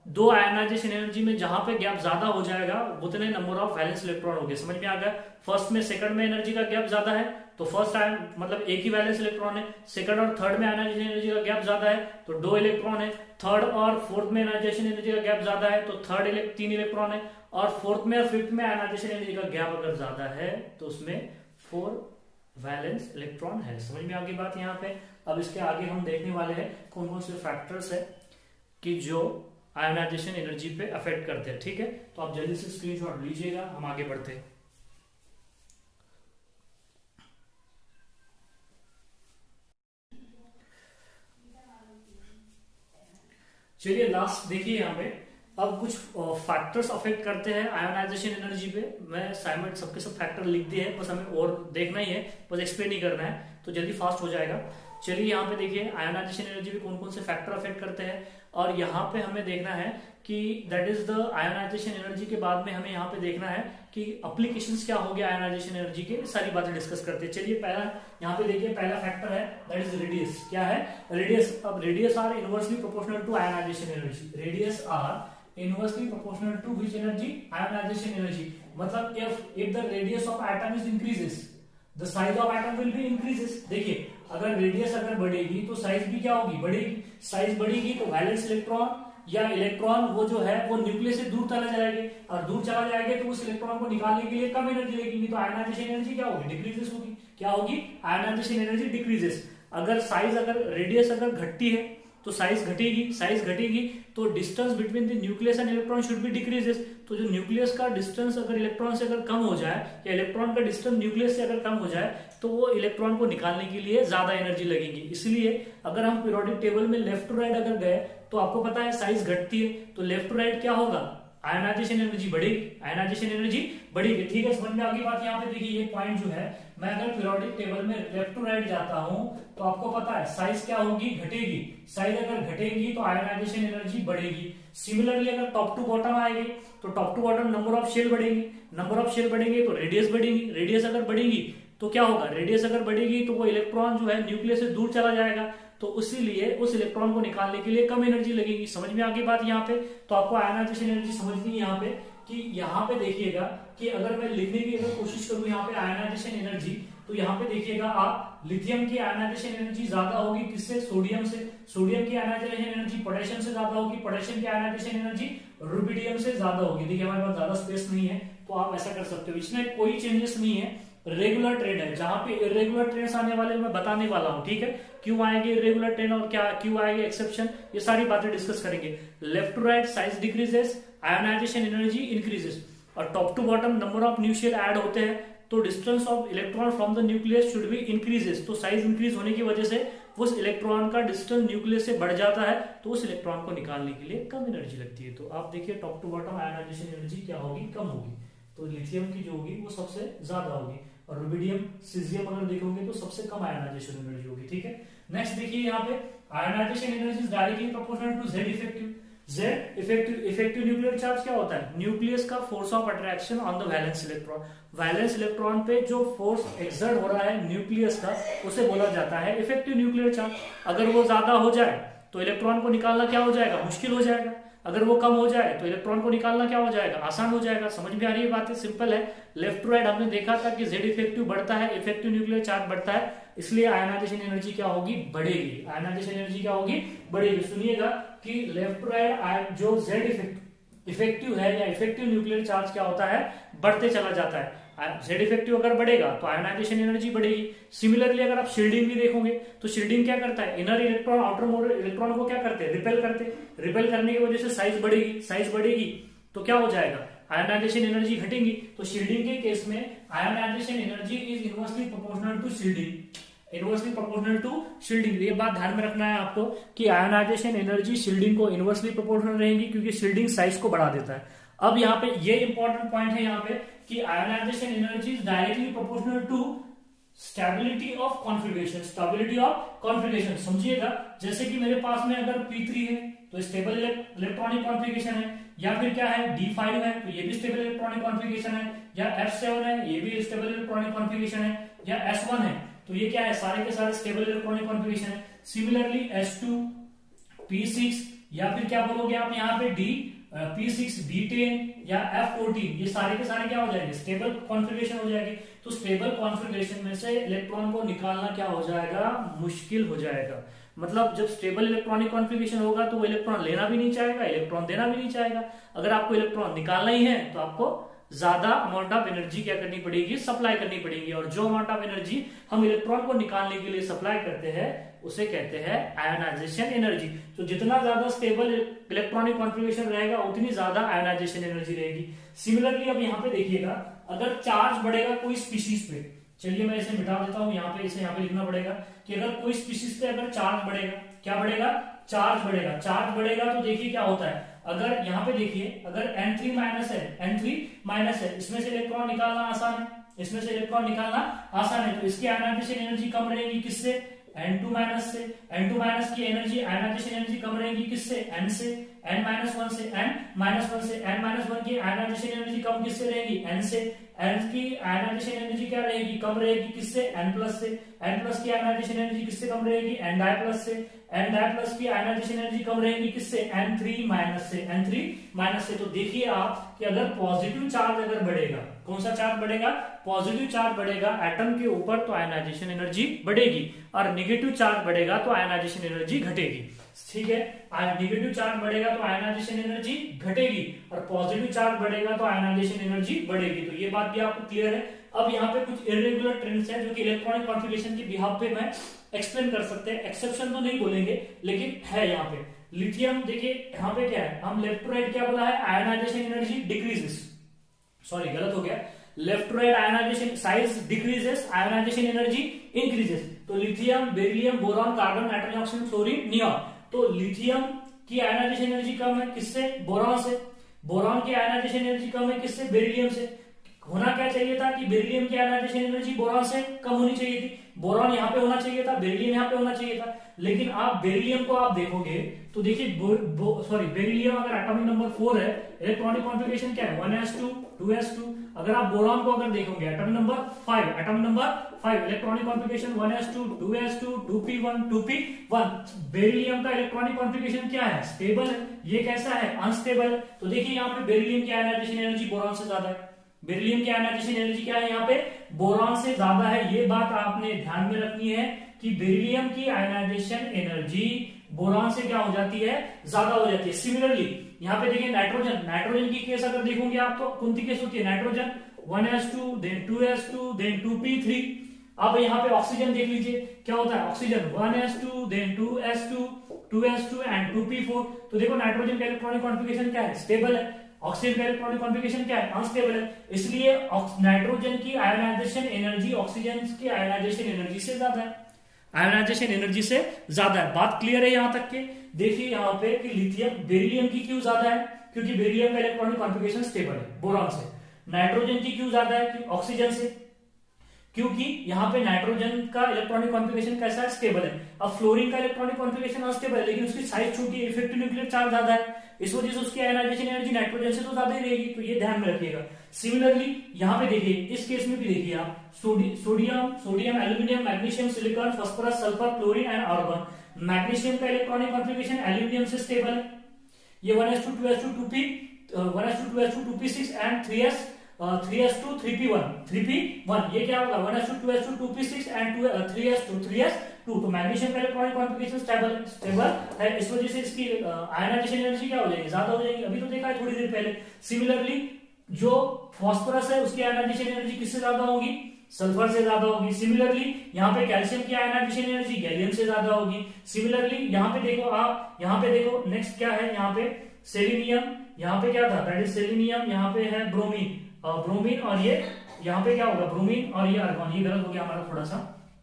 2 आयनाइजेशन एनर्जी में जहां पे गैप ज्यादा हो जाएगा उतने नंबर ऑफ वैलेंस इलेक्ट्रॉन हो गए। समझ में आ गया? फर्स्ट में सेकंड में एनर्जी का गैप ज्यादा है तो फर्स्ट आयन मतलब एक ही वैलेंस इलेक्ट्रॉन है। सेकंड और थर्ड में आयनाइजेशन एनर्जी का गैप ज्यादा है तो 2 इलेक्ट्रॉन है। थर्ड और फोर्थ में आयनाइजेशन एनर्जी का गैप ज्यादा है तो 3 इलेक्ट्रॉन है। और फोर्थ में और फिफ्थ में आयनाइजेशन एनर्जी का गैप अगर ज्यादा है तो उसमें 4 वैलेंस इलेक्ट्रॉन है। समझ में आ गई बात यहाँ पे? अब इसके आगे हम देखने वाले हैं कौन कौन से फैक्टर्स है कि जो आयनाइजेशन एनर्जी पे अफेक्ट करते हैं। ठीक है, तो आप जल्दी से स्क्रीनशॉट लीजिएगा, हम आगे बढ़ते हैं। चलिए लास्ट देखिए यहाँ पे अब कुछ फैक्टर्स अफेक्ट करते हैं आयोनाइजेशन एनर्जी पे। मैं साइमंड सबके सब फैक्टर लिख दिए हैं, बस हमें और देखना ही है, बस एक्सप्लेन ही करना है, तो जल्दी फास्ट हो जाएगा। चलिए यहाँ पे देखिए आयोनाइजेशन एनर्जी पे कौन कौन से फैक्टर अफेक्ट करते हैं, और यहाँ पे हमें देखना है कि that is the ionisation energy के बाद में हमें यहाँ पे देखना है कि एप्लीकेशंस क्या हो गया आयोनाइजेशन एनर्जी के, सारी बातें डिस्कस करते हैं। चलिए पहला यहाँ पे देखिए पहला फैक्टर है दैट इज रेडियस। क्या है? रेडियस। अब radius are inversely proportional to ionization energy. Radius are inversely proportional to which energy? Ionisation energy. मतलब if the radius of atom is increases the size of atom will be increases। देखिए अगर radius अगर बढ़ेगी तो size भी क्या होगी? बढ़ेगी। साइज बढ़ेगी तो वैलेंस इलेक्ट्रॉन या इलेक्ट्रॉन वो जो है वो न्यूक्लियस से दूर चला जाएंगे, और दूर चला जाएंगे तो उस इलेक्ट्रॉन को निकालने के लिए कम एनर्जी लगेगी, तो आयोनाइजेशन एनर्जी क्या होगी? डिक्रीजेस होगी। क्या होगी? Ionization energy decreases. अगर साइज अगर रेडियस अगर घटती है तो साइज घटेगी, साइज घटेगी तो distance between the nucleus and electron should be decreases. तो जो न्यूक्लियस का डिस्टेंस अगर इलेक्ट्रॉन से अगर कम हो जाए या इलेक्ट्रॉन का डिस्टेंस न्यूक्लियस से अगर कम हो जाए तो वो इलेक्ट्रॉन को निकालने के लिए ज्यादा एनर्जी लगेगी। इसलिए अगर हम पीरियोडिक टेबल में लेफ्ट टू राइट अगर गए तो आपको पता है साइज घटती है, तो लेफ्ट टू राइट क्या होगा? आयोनाइजेशन एनर्जी बढ़ेगी, आयोनाइजेशन एनर्जी बढ़ेगी। ठीक है, समझ में आ गई बात? यहाँ पे देखिए ये पॉइंट जो है, मैं अगर पीरियोडिक टेबल में लेफ्ट टू राइट जाता हूं तो आपको पता है साइज क्या होगी? घटेगी। साइज अगर घटेगी तो आयोनाइजेशन एनर्जी बढ़ेगी। सिमिलरली अगर टॉप टू बॉटम आएगी तो top to bottom number of shell बढ़ेंगे, नंबर ऑफ शेल बढ़ेंगे तो रेडियस बढ़ेगी। रेडियस अगर बढ़ेगी तो क्या होगा? रेडियस अगर बढ़ेगी तो वो इलेक्ट्रॉन जो है न्यूक्लियस से दूर चला जाएगा, तो इसीलिए उस इलेक्ट्रॉन को निकालने के लिए कम एनर्जी लगेगी। समझ में आ गई बात यहाँ पे? तो आपको आयोनाइजेशन एनर्जी समझनी है यहाँ पे कि यहाँ पे देखिएगा कि अगर मैं लिखने की अगर कोशिश करूं यहाँ पे आयोनाइजेशन एनर्जी, तो यहाँ पे देखिएगा आप लिथियम की आयोनाइजेशन एनर्जी ज्यादा होगी किससे? सोडियम से। सोडियम की आयोनाइजेशन एनर्जी पोटेशियम से ज्यादा होगी। पोटेशियम की आयोनाइजेशन एनर्जी रुबिडियम से ज्यादा होगी। देखिए हमारे पास ज्यादा स्पेस नहीं है तो आप ऐसा कर सकते हो, इसमें कोई चेंजेस नहीं है, रेगुलर ट्रेंड है। जहां पे इरेगुलर ट्रेंड्स आने वाले मैं बताने वाला हूं, ठीक है, क्यों आएंगे इरेगुलर ट्रेंड और क्या क्यों आएंगे एक्सेप्शन, ये सारी बातें डिस्कस करेंगे। Left to right size decreases, ionization energy increases, और top to bottom number of new shell add होते हैं तो distance of electron from the nucleus should be increases. तो साइज इंक्रीज होने की वजह से उस इलेक्ट्रॉन का डिस्टेंस न्यूक्लियस से बढ़ जाता है, तो उस इलेक्ट्रॉन को निकालने के लिए कम एनर्जी लगती है। तो आप देखिए top to bottom ionization energy क्या होगी? कम होगी। तो लिथियम की जो होगी वो सबसे ज्यादा होगी, और रुबिडियम सीजियम अगर देखोगे तो सबसे कम आयनाइजेशन एनर्जी होगी। ठीक है, नेक्स्ट देखिए यहाँ पे ionization energy is directly proportional to Z effective. Z effective nuclear charge क्या होता है? न्यूक्लियस का force of attraction on the valence electron. Valence electron पे जो फोर्स एक्सर्ट हो रहा है न्यूक्लियस का, उसे बोला जाता है इफेक्टिव न्यूक्लियर चार्ज। अगर वो ज्यादा हो जाए तो इलेक्ट्रॉन को निकालना क्या हो जाएगा? मुश्किल हो जाएगा। अगर वो कम हो जाए तो इलेक्ट्रॉन को निकालना क्या हो जाएगा? आसान हो जाएगा। समझ में आ रही है बात? सिंपल है। लेफ्ट टू राइट हमने देखा था कि जेड इफेक्टिव बढ़ता है, इफेक्टिव न्यूक्लियर चार्ज बढ़ता है, इसलिए आयनाइजेशन एनर्जी क्या होगी? बढ़ेगी। आयनाइजेशन एनर्जी क्या होगी? बढ़ेगी। सुनिएगा कि लेफ्ट टू राइट जो जेड इफेक्टिव है या इफेक्टिव न्यूक्लियर चार्ज क्या होता है? बढ़ते चला जाता है। जेड इफेक्टिव अगर बढ़ेगा तो आयनाइजेशन एनर्जी बढ़ेगी। सिमिलरली अगर आप शील्डिंग भी देखोगे तो शील्डिंग क्या करता है? Inner electron outer more electron को क्या करते हैं? रिपेल करते हैं। रिपेल करने की वजह से साइज बढ़ेगी। साइज बढ़ेगी तो क्या हो जाएगा? आयनाइजेशन एनर्जी घटेगी। तो शील्डिंग के केस में ionization energy is inversely proportional to shielding. Inversely proportional to shielding. ये बात ध्यान में रखना है आपको कि आयनाइजेशन एनर्जी शील्डिंग को इनवर्सली प्रोपोर्शनल रहेगी, क्योंकि शील्डिंग साइज को बढ़ा देता है। अब यहाँ पे ये इंपॉर्टेंट पॉइंट है यहाँ पे कि ionization energy is directly proportional to stability of configuration. Stability of configuration समझिएगा, जैसे कि मेरे पास में अगर P3 है तो स्टेबल इलेक्ट्रॉनिक कॉन्फिगरेशन है, या फिर क्या है D5 है तो ये भी स्टेबल इलेक्ट्रॉनिक कॉन्फिगरेशन है, या F7 है ये भी स्टेबल इलेक्ट्रॉनिक कॉन्फिगरेशन है, या S1 है तो ये क्या है? सारे के सारे स्टेबल इलेक्ट्रॉनिक कॉन्फिगरेशन है। सिमिलरली S2, P6 या फिर क्या बोलोगे आप यहाँ पे P6, D10 या F14, ये सारे के सारे क्या हो जाएंगे? स्टेबल कॉन्फिगरेशन हो जाएगी। तो स्टेबल कॉन्फिगरेशन में से इलेक्ट्रॉन को निकालना क्या हो जाएगा? मुश्किल हो जाएगा। मतलब जब स्टेबल इलेक्ट्रॉनिक कॉन्फिगरेशन होगा तो वो इलेक्ट्रॉन लेना भी नहीं चाहेगा, इलेक्ट्रॉन देना भी नहीं चाहेगा। अगर आपको इलेक्ट्रॉन निकालना ही है तो आपको ज्यादा अमाउंट ऑफ एनर्जी क्या करनी पड़ेगी? सप्लाई करनी पड़ेगी। और जो अमाउंट ऑफ एनर्जी हम इलेक्ट्रॉन को निकालने के लिए सप्लाई करते हैं उसे कहते हैं आयनाइजेशन एनर्जी। तो जितना ज्यादा स्टेबल इलेक्ट्रॉनिक कॉन्फिगरेशन रहेगा उतनी ज्यादा आयनाइजेशन एनर्जी रहेगी। सिमिलरली अब यहाँ पे देखिएगा, अगर चार्ज बढ़ेगा कोई स्पीशीज पे, चलिए मैं इसे मिटा देता हूं, यहाँ पे इसे यहाँ पे लिखना पड़ेगा कि अगर कोई स्पीशीज पे अगर चार्ज बढ़ेगा, क्या बढ़ेगा? चार्ज बढ़ेगा। चार्ज बढ़ेगा तो देखिए क्या होता है, अगर यहाँ पे देखिए अगर N3 माइनस है, N3 माइनस है, इसमें से इलेक्ट्रॉन निकालना आसान है, इसमें से इलेक्ट्रॉन निकालना आसान है, तो इसकी आयनाइजेशन एनर्जी कम रहेगी। किससे? N2 माइनस से। N2 माइनस की एनर्जी आयनाइजेशन एनर्जी कम रहेगी किससे? N से। N माइनस 1 से। N माइनस 1 से। N माइनस 1 की आयनाइजेशन एनर्जी कम किससे रहेगी? N से। N की आयनाइजेशन एनर्जी क्या रहेगी? कम रहेगी किससे? N प्लस से। N प्लस की आयनाइजेशन एनर्जी किससे कम रहेगी? N डाई प्लस से। N डाई प्लस की आयनाइजेशन एनर्जी कम रहेगी किससे? N3 माइनस से। N3 माइनस से। तो देखिए आप कि अगर पॉजिटिव चार्ज अगर बढ़ेगा, कौन सा चार्ज बढ़ेगा? पॉजिटिव चार्ज बढ़ेगा एटम के ऊपर तो आयनाइजेशन एनर्जी बढ़ेगी, और निगेटिव चार्ज बढ़ेगा तो आयनाइजेशन एनर्जी घटेगी। ठीक है, निगेटिव चार्ज बढ़ेगा तो आयनाइजेशन एनर्जी घटेगी, और पॉजिटिव चार्ज बढ़ेगा तो आयनाइजेशन एनर्जी बढ़ेगी। तो ये बात भी आपको क्लियर है। अब यहाँ पे कुछ इरेगुलर ट्रेंड्स हैं जो कि इलेक्ट्रॉनिक कॉन्फिगरेशन के बिहाफ पे मैं एक्सप्लेन कर सकते हैं। एक्सेप्शन तो नहीं बोलेंगे लेकिन है यहाँ पे। लिथियम देखिए यहाँ पे क्या है, हम लेफ्ट टू राइट क्या बोला है? आयनाइजेशन एनर्जी डिक्रीजेस, सॉरी गलत हो गया, left to right ionization size decreases, ionization energy increases. तो lithium, beryllium, boron, carbon, nitrogen oxygen, fluorine, neon. तो लिथियम की आयनाइजेशन एनर्जी कम है किससे? बोरॉन से। बोरॉन की आयनाइजेशन एनर्जी कम है किससे? बेरिलियम से। होना क्या चाहिए था कि बेरिलियम की आयनाइजेशन एनर्जी बोरॉन से कम होनी चाहिए थी। बोरॉन यहाँ पे होना चाहिए था, बेरिलियम यहाँ पे होना चाहिए था। लेकिन आप बेरिलियम को आप देखोगे तो देखिए बेरिलियम अगर एटॉमिक नंबर 4 है, इलेक्ट्रॉनिक कॉन्फिगरेशन क्या है? 1s2 2s2। अगर आप बोरॉन को अगर देखोगे atomic number 5, electronic configuration 1s2 2s2 2p1 2p1। Beryllium का इलेक्ट्रॉनिक कॉन्फिगरेशन क्या है? स्टेबल है। ये कैसा है? अनस्टेबल। तो देखिए यहाँ पे बेरिलियम की आयनाइजेशन एनर्जी बोरॉन से ज्यादा है। बेरिलियम की आयनाइजेशन एनर्जी क्या है यहाँ पे? बोरॉन से ज्यादा है। ये बात आपने ध्यान में रखनी है कि बेरिलियम की आयनाइजेशन एनर्जी बोरॉन से क्या हो जाती है? ज्यादा हो जाती है। सिमिलरली यहाँ पे देखिए नाइट्रोजन की केस अगर देखोगे आप तो कौन सी केस होती है? Nitrogen 1s2 then 2s2 then 2p3। अब यहाँ पे ऑक्सीजन देख लीजिए क्या होता है? Oxygen 1s2 then 2s2 2s2 and 2p4। तो देखो नाइट्रोजन का इलेक्ट्रॉनिक कॉन्फिगरेशन क्या है? स्टेबल है। ऑक्सीजन का इलेक्ट्रॉनिक कॉन्फिगरेशन क्या है? अनस्टेबल है। इसलिए नाइट्रोजन की आयनाइजेशन एनर्जी ऑक्सीजन की आयनाइजेशन एनर्जी से ज्यादा है। आयनाइजेशन एनर्जी से ज्यादा है। बात क्लियर है यहां तक के? देखिए यहाँ पे कि लिथियम बेरिलियम की क्यों ज्यादा है? क्योंकि बेरिलियम का इलेक्ट्रॉनिक कॉन्फिगरेशन स्टेबल है बोरॉन से। नाइट्रोजन की क्यों ज्यादा है ऑक्सीजन से? क्योंकि यहाँ पे नाइट्रोजन का इलेक्ट्रॉनिक कॉन्फ़िगरेशन कैसा है, स्टेबल है। अब फ्लोरीन का इलेक्ट्रॉनिक कॉन्फ़िगरेशन अनस्टेबल है, लेकिन उसकी साइज छोटी है, इफेक्टिव न्यूक्लियर चार्ज ज्यादा है, इस वजह से उसकी आयनाइजेशन एनर्जी नाइट्रोजन से तो ज्यादा ही रहेगी, तो ये ध्यान में रखिएगा। सिमिलरली यहाँ पे देखिए, इस केस में भी देखिए आप, sodium, aluminium, magnesium, silicon, phosphorus, sulphur, chlorine and argon. Magnesium का इलेक्ट्रॉनिक कॉन्फ़िगरेशन एल्यूमिनियम से स्टेबल है, ये 1s2 2s2 2p 1s2 2s2 2p6 and 3s2 3p1, ये क्या होगा 1s2 2s2 2p6 and 3s2 3s2। तो मैग्नीशियम का इलेक्ट्रॉनिक कॉन्फ़िगरेशन स्टेबल है, इस वजह से इसकी आयनाइजेशन एनर्जी क्या हो जाएगी, ज्यादा हो जाएगी, अभी तो देखा है थोड़ी देर पहले। सिमिलरली जो फास्फोरस है उसकी आयनाइजेशन एनर्जी किससे ज्यादा होगी, सल्फर से ज्यादा होगी। सिमिलरली यहाँ पे कैल्शियम की आयनाइजेशन एनर्जी गैलियम से ज्यादा होगी। सिमिलरली यहाँ पे देखो आप, यहाँ पे देखो नेक्स्ट क्या है, यहाँ पे सेलेनियम, यहाँ पे क्या था, दैट इज सेलेनियम, यहाँ पे है ब्रोमीन और ये यहाँ पे क्या होगा, ब्रोमीन और ये आर्गन, ये गलत हो गया हमारा थोड़ा सा,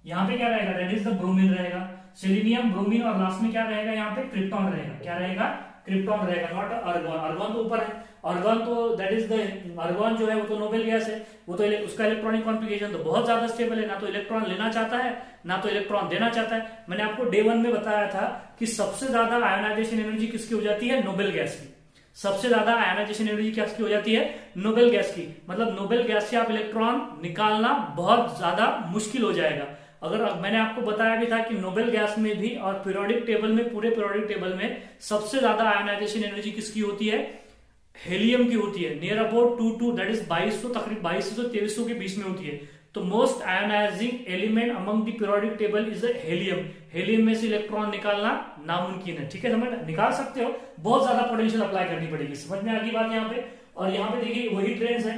यहाँ पे क्या रहेगा, दैट इज द ब्रोमीन रहेगा, सेलेनियम, ब्रोमीन और लास्ट में क्या रहेगा, यहाँ पे क्रिप्टॉन रहेगा, क्या रहेगा, क्रिप्टॉन रहेगा, नॉट आर्गन। आर्गन तो ऊपर है, आर्गन तो दैट इज द आर्गन जो है वो तो नोबेल गैस है, वो तो उसका इलेक्ट्रॉनिक कॉन्फ़िगरेशन तो बहुत ज्यादा स्टेबल है, ना तो इलेक्ट्रॉन लेना चाहता है ना तो इलेक्ट्रॉन देना चाहता है। मैंने आपको डे 1 में बताया था कि सबसे ज्यादा आयोनाइजेशन एनर्जी किसकी हो जाती है, नोबेल गैस की। सबसे ज्यादा आयोनाइजेशन एनर्जी किसकी हो जाती है, नोबेल गैस की। मतलब नोबेल गैस से आप इलेक्ट्रॉन निकालना बहुत ज्यादा मुश्किल हो जाएगा। अगर मैंने आपको बताया भी था कि नोबेल गैस में भी और पीरियोडिक टेबल में, पूरे पीरियोडिक टेबल में सबसे ज्यादा आयोनाइजेशन एनर्जी किसकी होती है, हेलियम की होती है, नियर अबाउट 2 दैट इज 2200, तकरीबन 2200 2300 के बीच में होती है। तो most ionizing element among the periodic table is helium. Helium में से इलेक्ट्रॉन निकालना नामुमकिन है, ठीक है, समझ निकाल सकते हो, बहुत ज्यादा पोटेंशियल अप्लाई करनी पड़ेगी, समझ में आ गई बात यहाँ पे। और यहाँ पे देखिए वही ट्रेंड्स है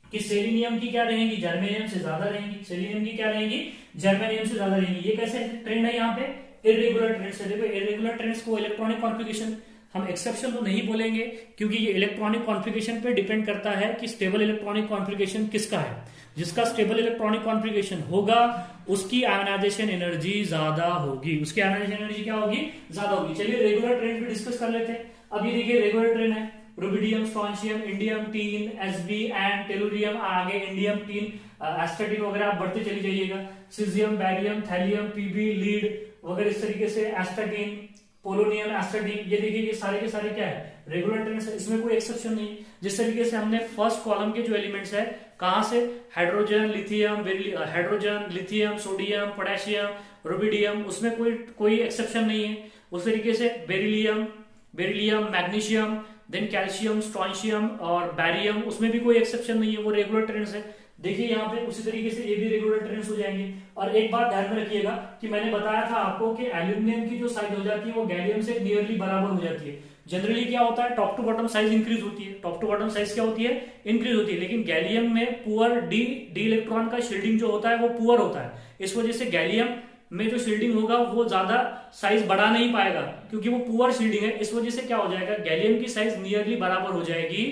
कि सेलेनियम की क्या रहेंगी, जर्मेनियम से ज्यादा रहेंगी, सेलेनियम की क्या रहेंगी, जर्मेनियम से ज्यादा रहेंगी। ये कैसे ट्रेंड है, यहाँ पे इरेगुलर ट्रेंड्स है। देखो इरेगुलर ट्रेंड्स को इलेक्ट्रॉनिक कॉन्फ़िगरेशन, हम एक्सेप्शन तो नहीं बोलेंगे क्योंकि ये इलेक्ट्रॉनिक कॉन्फ़िगरेशन पे डिपेंड करता है कि स्टेबल इलेक्ट्रॉनिक कॉन्फ़िगरेशन किसका है। जिसका स्टेबल इलेक्ट्रॉनिक कॉन्फ़िगरेशन होगा उसकी आयोनाइजेशन एनर्जी ज्यादा होगी, उसकी आयोनाइजेशन एनर्जी क्या होगी, ज्यादा होगी। चलिए रेगुलर ट्रेंड भी डिस्कस कर लेते हैं। अब ये देखिए रेगुलर ट्रेंड है, rubidium, strontium, indium, tin, Sb and tellurium, आगे इंडियम, टीन, एस्टाटीन वगैरह आप बढ़ते चली जाइएगा, caesium, barium, thallium, Pb, lead वगैरह, इस तरीके से एस्टाटीन, पोलोनियम, एस्टाटीन, ये देखिए ये सारे के सारे क्या है, रेगुलर ट्रेंड्स है, इसमें कोई एक्सेप्शन नहीं। जिस तरीके से हमने फर्स्ट कॉलम के जो एलिमेंट्स है, कहां से, hydrogen, lithium, sodium, potassium, rubidium, उसमें कोई एक्सेप्शन नहीं है। उस तरीके से beryllium, magnesium, then calcium, strontium और बैरियम, उसमें भी कोई एक्सेप्शन नहीं है, वो रेगुलर ट्रेंड्स है। देखिए यहाँ पे उसी तरीके से ये भी रेगुलर ट्रेंड्स हो जाएंगे। और एक बात ध्यान में रखिएगा कि मैंने बताया था आपको कि एल्यूमिनियम की जो साइज हो जाती है वो गैलियम से नियरली बराबर हो जाती है। जनरली क्या होता है, top to bottom size increase होती है, टॉप टू बॉटम साइज क्या होती है, इंक्रीज होती है, लेकिन गैलियम में पुअर डी इलेक्ट्रॉन का शील्डिंग जो होता है वो पुअर होता है। इस वजह से गैलियम में जो शील्डिंग होगा वो ज्यादा साइज बढ़ा नहीं पाएगा क्योंकि वो पुअर शील्डिंग है। इस वजह से क्या हो जाएगा, गैलियम की साइज नियरली बराबर हो जाएगी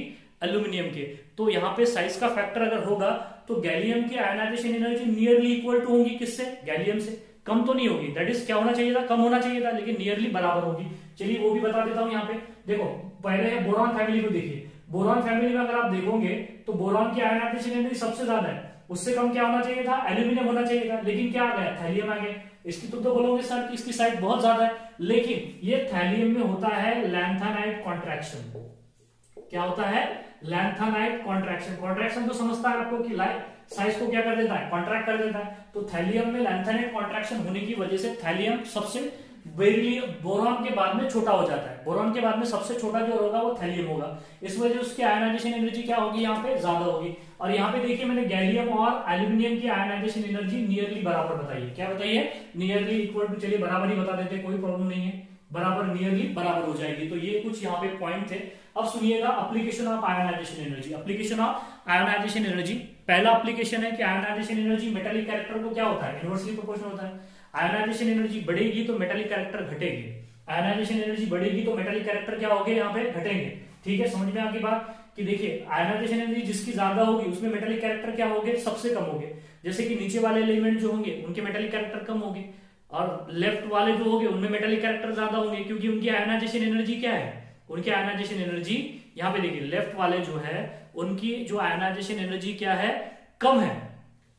एल्यूमिनियम के। तो यहाँ पे साइज का फैक्टर अगर होगा तो गैलियम की ionization energy nearly equal to होगी किससे, गैलियम से, कम तो नहीं होगी। दैट इज क्या होना चाहिए था, कम होना चाहिए था, लेकिन नियरली बराबर होगी। चलिए वो भी बता देता हूं। यहाँ पे देखो पहले है बोरॉन फैमिली को देखिए, बोरॉन फैमिली में अगर आप देखोगे तो बोरॉन की आयोनाइजेशन एनर्जी सबसे ज्यादा है, उससे कम क्या होना चाहिए था, एल्यूमिनियम होना चाहिए था, लेकिन क्या आ गया, थैलियम आ गया। इसकी तो बोलोगे सर कि इसकी साइज बहुत ज्यादा है, लेकिन ये थैलियम में होता है लैंथेनाइट कॉन्ट्रैक्शन। क्या होता है, लैंथेनाइट कॉन्ट्रैक्शन। कॉन्ट्रैक्शन तो समझता है आपको कि साइज को क्या कर देता है, कॉन्ट्रैक्ट कर देता है। तो थैलियम में लैंथेनाइट कॉन्ट्रैक्शन होने की वजह से थैलियम सबसे बोरॉन के बाद में छोटा हो जाता है। बोरॉन के बाद में सबसे छोटा जो होगा वो थैलियम होगा। इस वजह से उसकी आयोनाइजेशन एनर्जी क्या होगी, यहाँ पे ज्यादा होगी। और यहाँ पे देखिए मैंने गैलियम और एल्यूमिनियम की आयोनाइजेशन एनर्जी नियरली बराबर बताई है। क्या बताइए, नियरली इक्वल टू, चलिए बराबर ही बता देते हैं, कोई प्रॉब्लम नहीं है, बराबर नियरली बराबर हो जाएगी। तो ये कुछ यहाँ पे पॉइंट थे। अब सुनिएगा application of ionization energy. Application of ionization energy, पहला एप्लीकेशन है कि आयोनाइजेशन एनर्जी मेटालिक कैरेक्टर को क्या होता है, इनवर्सली प्रोपोर्शनल होता है। आयोनाइजेशन एनर्जी बढ़ेगी तो मेटालिक कैरेक्टर घटेगी, आयोनाइजेशन एनर्जी बढ़ेगी तो मेटालिक कैरेक्टर क्या होंगे, यहाँ पे घटेंगे। ठीक है, समझ में आ गई बात कि देखिए आयोनाइजेशन एनर्जी जिसकी ज्यादा होगी उसमें मेटालिक कैरेक्टर क्या होंगे, सबसे कम होंगे। जैसे कि नीचे वाले एलिमेंट जो होंगे उनके मेटालिक कैरेक्टर कम होंगे, और लेफ्ट वाले जो होंगे उनमें मेटालिक कैरेक्टर ज्यादा होंगे, क्योंकि उनकी आयोनाइजेशन एनर्जी क्या है, उनकी आयोनाइजेशन एनर्जी यहाँ पे देखिए लेफ्ट वाले जो है उनकी जो आयनाइजेशन एनर्जी क्या है, कम है।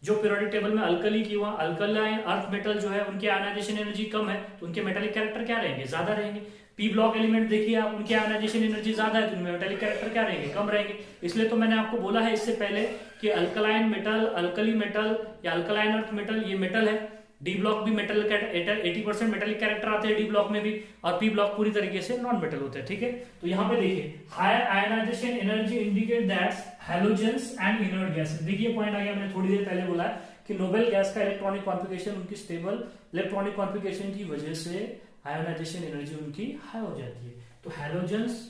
जो पीरियोडिक टेबल में अल्कली की हुआ अल्कलाइन अर्थ मेटल जो है उनकी आयनाइजेशन एनर्जी कम है, तो उनके मेटालिक कैरेक्टर क्या रहेंगे, ज्यादा रहेंगे। पी ब्लॉक एलिमेंट देखिए आप, उनकी आयनाइजेशन एनर्जी ज्यादा है, तो उनमें मेटालिक कैरेक्टर क्या रहेंगे, कम रहेंगे। इसलिए तो मैंने आपको बोला है इससे पहले कि अल्कलाइन मेटल, अल्कली मेटल या अल्कलाइन अर्थ मेटल ये मेटल है। डी ब्लॉक भी मेटल 80% मेटालिक कैरेक्टर आते हैं डी ब्लॉक में भी, और पी ब्लॉक पूरी तरीके से नॉन मेटल होते हैं, ठीक है। तो यहाँ पे देखिए higher ionization energy indicate that halogens and inert gases. देखिए पॉइंट आ गया, मैंने थोड़ी देर पहले बोला कि नोबेल गैस का इलेक्ट्रॉनिक कॉन्फिगरेशन उनकी स्टेबल इलेक्ट्रॉनिक कॉन्फिगरेशन की वजह से आयोनाइजेशन एनर्जी उनकी हाई हो जाती है। तो हैलोजेंस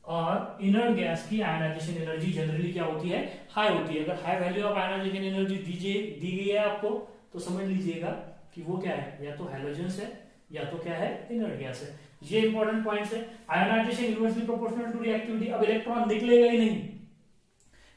और इनर्ट गैस की आयोनाइजेशन एनर्जी जनरली क्या होती है, हाई होती है। अगर high value of ionization energy दी गई है आपको तो समझ लीजिएगा कि वो क्या है, या तो हैलोजेंस है या तो क्या है, इनर्ट गैस है। ये इंपॉर्टेंट पॉइंट्स है। Ionization inversely proportional to reactivity. अब इलेक्ट्रॉन निकलेगा ही नहीं,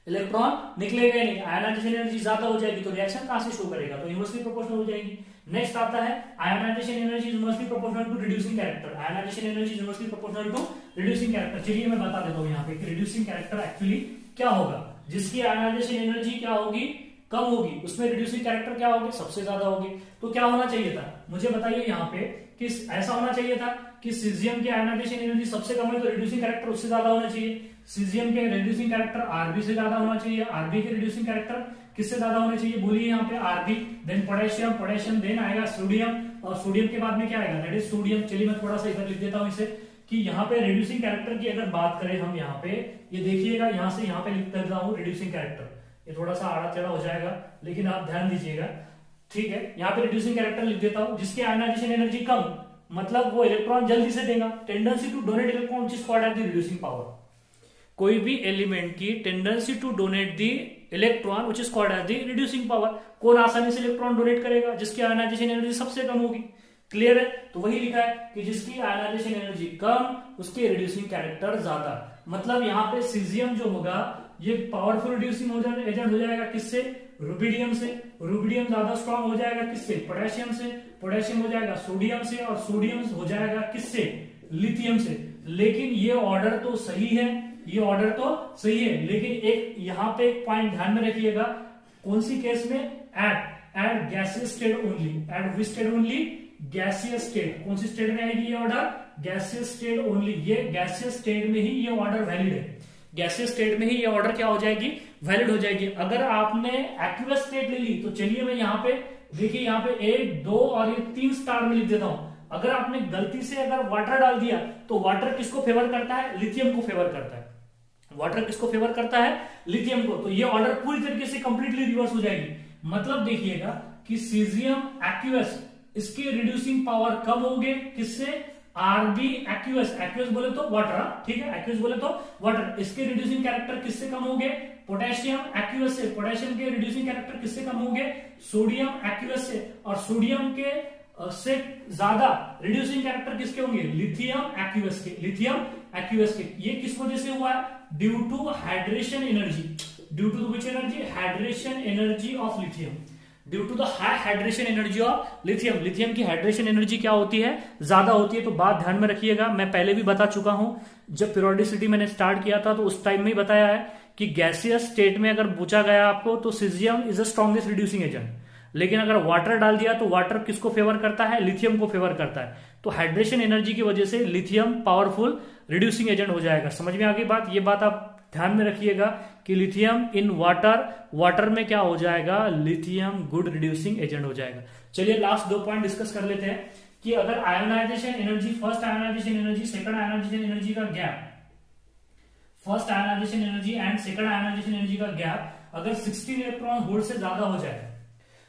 इलेक्ट्रॉन निकलेगा ही नहीं, आयोनाइजेशन एनर्जी ज्यादा हो जाएगी तो रिएक्शन कहां से शो करेगा, तो इनवर्सली प्रोपोर्शनल हो जाएगी। नेक्स्ट आता है ionization energy inversely proportional to reducing character. Ionization energy inversely proportional to reducing character. चलिए मैं बता देता हूं यहाँ पे कि रिड्यूसिंग कैरेक्टर एक्चुअली क्या होगा। जिसकी आयोनाइजेशन एनर्जी क्या होगी, कम होगी, उसमें रिड्यूसिंग कैरेक्टर क्या होगी, सबसे ज्यादा होगी। तो क्या होना चाहिए था, मुझे बताइए यहाँ पे कि ऐसा होना चाहिए था कि सीजियम की आयोनाइजेशन एनर्जी सबसे कम है तो रिड्यूसिंग कैरेक्टर उससे ज्यादा होना चाहिए। सीजियम के रिड्यूसिंग कैरेक्टर आरबी से ज्यादा होना चाहिए। आरबी के रिड्यूसिंग कैरेक्टर किससे ज्यादा होने चाहिए, बोलिए यहाँ पे RB, then potassium, potassium then आएगा सोडियम, और सोडियम के बाद में क्या आएगा, दैट इज सोडियम। चलिए मैं थोड़ा सा इधर लिख देता हूँ इसे कि यहाँ पे रिड्यूसिंग कैरेक्टर की अगर बात करें हम, यहाँ पे ये देखिएगा, यहाँ से यहाँ पे लिख देता हूँ रिड्यूसिंग कैरेक्टर। ये थोड़ा सा आड़ा टेढ़ा हो जाएगा लेकिन आप ध्यान दीजिएगा, ठीक है। यहाँ पे रिड्यूसिंग कैरेक्टर लिख देता हूँ। जिसकी आयोनाइजेशन एनर्जी कम, मतलब वो इलेक्ट्रॉन जल्दी से देगा, tendency to donate electron which is called as the reducing power. कोई भी एलिमेंट की tendency to donate the electron which is called as the reducing power. कौन आसानी से इलेक्ट्रॉन डोनेट करेगा, जिसकी आयोनाइजेशन एनर्जी सबसे कम होगी। क्लियर है, तो वही लिखा है कि जिसकी आयोनाइजेशन एनर्जी कम उसके रिड्यूसिंग कैरेक्टर ज्यादा। मतलब यहाँ पे सीजियम जो होगा ये पावरफुल रिड्यूसिंग एजेंट हो जाएगा, किससे, रुबिडियम से। रुबिडियम ज्यादा स्ट्रॉन्ग हो जाएगा किससे, पोटेशियम से। पोटेशियम हो जाएगा सोडियम से, और सोडियम हो जाएगा किससे, लिथियम से। लेकिन ये ऑर्डर तो सही है, ये ऑर्डर तो सही है, लेकिन एक यहाँ पे एक पॉइंट ध्यान में रखिएगा। कौन सी केस में, at gaseous state only. At which state only, gaseous state. कौन सी स्टेट में आएगी ये ऑर्डर, गैसियस स्टेट ओनली। ये गैसियस स्टेट में ही ये ऑर्डर वैलिड है, गैसियस स्टेट में ही ये ऑर्डर क्या हो जाएगी, वैलिड हो जाएगी। अगर आपने एक्वियस स्टेट ले ली तो चलिए मैं यहाँ पे देखिए, यहाँ पे 1, 2 और ये 3 स्टार में लिख देता हूं। अगर आपने गलती से अगर वाटर डाल दिया तो वाटर किसको फेवर करता है, लिथियम को फेवर करता है। वाटर किसको फेवर करता है, लिथियम को। तो ये ऑर्डर पूरी तरीके से कंप्लीटली रिवर्स हो जाएगी। मतलब देखिएगा कि सीजियम एक्वियस, इसकी रिड्यूसिंग पावर कम होगी किससे, आरबी एक्वियस। एक्वियस बोले तो वाटर, ठीक है, एक्वियस बोले तो वाटर। इसके रिड्यूसिंग कैरेक्टर किससे कम होंगे, पोटेशियम एक्वियस से। पोटेशियम के रिड्यूसिंग कैरेक्टर किससे कम होंगे, सोडियम एक्वियस से। और सोडियम के से ज्यादा रिड्यूसिंग कैरेक्टर किसके होंगे, लिथियम एक्वियस के। लिथियम एक्वियस के। ये किस वजह से हुआ है, due to hydration energy. Due to which energy, hydration energy of lithium. Due to the high hydration energy of lithium. Lithium की हाइड्रेशन एनर्जी क्या होती है, ज्यादा होती है। तो बात ध्यान में रखिएगा, मैं पहले भी बता चुका हूं, जब पीरियोडिसिटी मैंने स्टार्ट किया था तो उस टाइम में ही बताया है कि गैसियस स्टेट में अगर पूछा गया आपको तो caesium is the strongest reducing agent. लेकिन अगर वाटर डाल दिया तो वाटर किसको फेवर करता है, लिथियम को फेवर करता है। तो हाइड्रेशन एनर्जी की वजह से लिथियम पावरफुल रिड्यूसिंग एजेंट हो जाएगा। समझ में आ गई बात, ये बात आप ध्यान में रखिएगा कि लिथियम इन वाटर में क्या हो जाएगा, लिथियम गुड रिड्यूसिंग एजेंट हो जाएगा। चलिए लास्ट 2 पॉइंट डिस्कस कर लेते हैं कि अगर ionization energy, first ionisation energy, second ionisation energy का gap, first ionisation energy and second ionisation energy का गैप अगर 16 इलेक्ट्रॉन वोल्ट से ज्यादा हो जाए,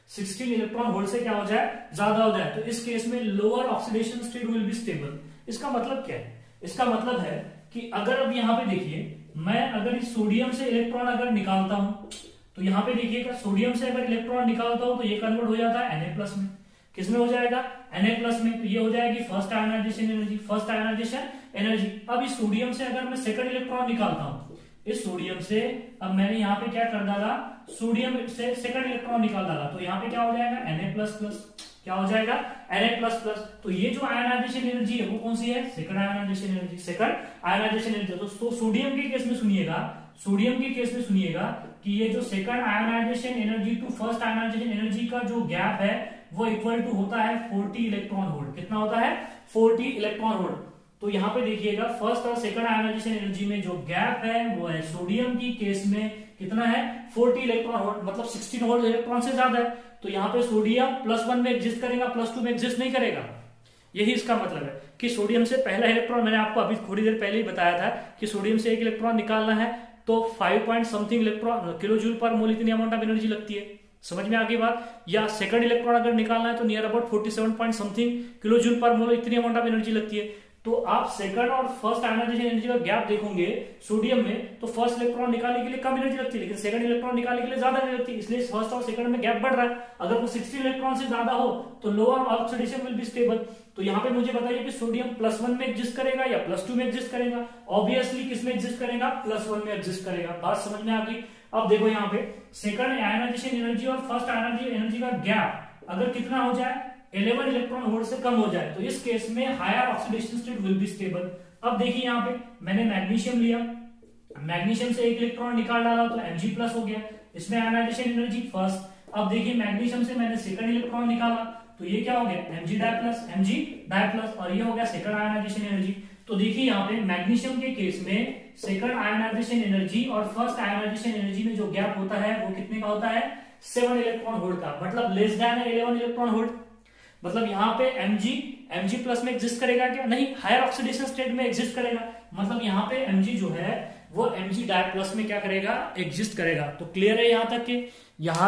16 इलेक्ट्रॉन वोल्ट से क्या हो जाए, ज्यादा हो जाए, तो इस केस में lower oxidation state will be stable. इसका मतलब क्या है, इसका मतलब है कि अगर अब यहां पे देखिए, मैं अगर इस सोडियम से इलेक्ट्रॉन अगर निकालता हूं तो यहां पे देखिएगा, सोडियम से अगर इलेक्ट्रॉन निकालता हूं तो ये कन्वर्ट हो जाता है Na+ में। किसमें हो जाएगा, Na+ में। तो ये हो जाएगी first ionisation energy, first ionisation energy. अब इस सोडियम से अगर मैं सेकंड इलेक्ट्रॉन निकालता हूं, इस सोडियम से अब मैंने यहाँ पे क्या कर डाला, सोडियम से सेकंड इलेक्ट्रॉन निकाल डाला, तो यहाँ पे क्या हो जाएगा, Na++। क्या हो जाएगा, Na++। तो ये जो आयोनाइजेशन एनर्जी है वो कौन सी है, second ionisation energy, second ionisation energy. तो सोडियम के केस में सुनिएगा, सोडियम के केस में सुनिएगा कि ये जो second ionisation energy to first ionisation energy का जो गैप है वो इक्वल टू होता है 40 इलेक्ट्रॉन वोल्ट। कितना होता है? 40 इलेक्ट्रॉन वोल्ट। तो यहां पे देखिएगा फर्स्ट और सेकंड आयोनाइजेशन एनर्जी में जो गैप है वो है सोडियम की केस में कितना है? 40 इलेक्ट्रॉन वोल्ट, मतलब 16 वोल्ट इलेक्ट्रॉन से ज्यादा है। तो यहाँ पे सोडियम +1 में एग्जिस्ट करेगा, +2 में एग्जिस्ट नहीं करेगा। यही इसका मतलब है कि सोडियम से पहला इलेक्ट्रॉन, मैंने आपको अभी थोड़ी देर पहले ही बताया था कि सोडियम से एक इलेक्ट्रॉन निकालना है तो 5 point something electron kilo joule per mole इतनी अमाउंट ऑफ एनर्जी लगती है। समझ में आ गई बात? या सेकंड इलेक्ट्रॉन अगर निकालना है तो near about 47 point something kilo joule per mole इतनी अमाउंट ऑफ एनर्जी लगती है। तो आप सेकंड और फर्स्ट आयोनाइजेशन एनर्जी का गैप देखोगे सोडियम में, तो फर्स्ट इलेक्ट्रॉन निकालने के लिए कम एनर्जी लगती है, लेकिन सेकंड इलेक्ट्रॉन निकालने के लिए ज्यादा एनर्जी लगती है, इसलिए फर्स्ट और सेकंड में गैप बढ़ रहा है। अगर वो 16 इलेक्ट्रॉन से ज्यादा हो तो lower oxidation will be stable. तो यहाँ पे मुझे बताइए कि सोडियम +1 में एग्जिस्ट करेगा या +2 में एग्जिस्ट करेगा? ऑब्वियसली किस में एग्जिस्ट करेगा? +1 में एग्जिस्ट करेगा। बात समझ में आ गई? अब देखो यहाँ पे सेकंड आयोनाइजेशन एनर्जी और फर्स्ट आयोनाइजेशन एनर्जी का गैप अगर कितना हो जाए? 11 इलेक्ट्रॉन वोल्ट से कम हो जाए तो इस केस में higher oxidation state will be stable. अब देखिए यहाँ पे मैंने मैग्नीशियम लिया, मैग्नीशियम से एक इलेक्ट्रॉन निकाल डाला तो Mg+ हो गया, इसमें आयोनाइजेशन एनर्जी फर्स्ट। अब देखिए मैग्नीशियम से मैंने सेकंड इलेक्ट्रॉन निकाला तो ये क्या हो गया? Mg+, और ये हो गया सेकंड आयोनाइजेशन एनर्जी। तो देखिए यहाँ पे मैग्नीशियम के केस में सेकंड आयोनाइजेशन एनर्जी और फर्स्ट आयोनाइजेशन एनर्जी में जो गैप होता है वो कितने का होता है? 7 इलेक्ट्रॉन वोल्ट का, मतलब लेस देन 11 इलेक्ट्रॉन वोल्ट। मतलब यहाँ पे Mg+ में एग्जिस्ट करेगा क्या? नहीं, हायर ऑक्सीडेशन स्टेट में एग्जिस्ट करेगा। मतलब यहाँ पे Mg जो है वो Mg+ में क्या करेगा? एग्जिस्ट करेगा। तो क्लियर है यहाँ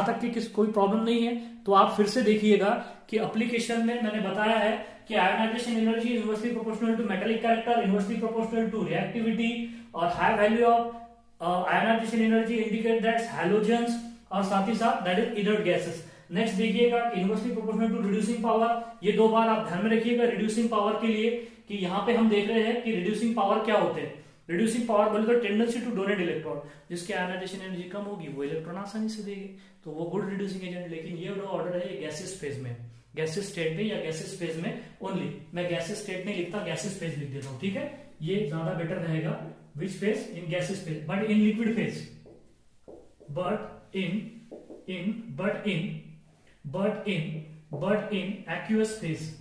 तक कि कोई प्रॉब्लम नहीं है। तो आप फिर से देखिएगा कि एप्लीकेशन में मैंने बताया है कि ionization energy is inversely proportional to metallic character, inversely proportional to reactivity, और high value of ionization energy indicate that halogens, और साथ ही साथ that is inert gases. Next देखिएगा inversely proportional to reducing power. ये दो बार आप ध्यान में रखिएगा रिड्यूसिंग पावर के लिए, कि यहाँ पे हम देख रहे हैं कि रिड्यूसिंग पावर क्या होते हैं। रिड्यूसिंग पावर बोले तो टेंडेंसी टू डोनेट इलेक्ट्रॉन, जिसकी आयोनाइजेशन एनर्जी कम होगी वो इलेक्ट्रॉन आसानी से देगी, तो वो गुड रिड्यूसिंग एजेंट। लेकिन ये ऑर्डर है गैसेस फेज में, गैसेस स्टेट में या गैसेस फेज में ओनली। मैं गैसेस स्टेट नहीं लिखता, गैसेस फेज लिख देता हूँ, ठीक है? ये ज्यादा बेटर रहेगा। Which phase? In gases phase, but in liquid phase, but in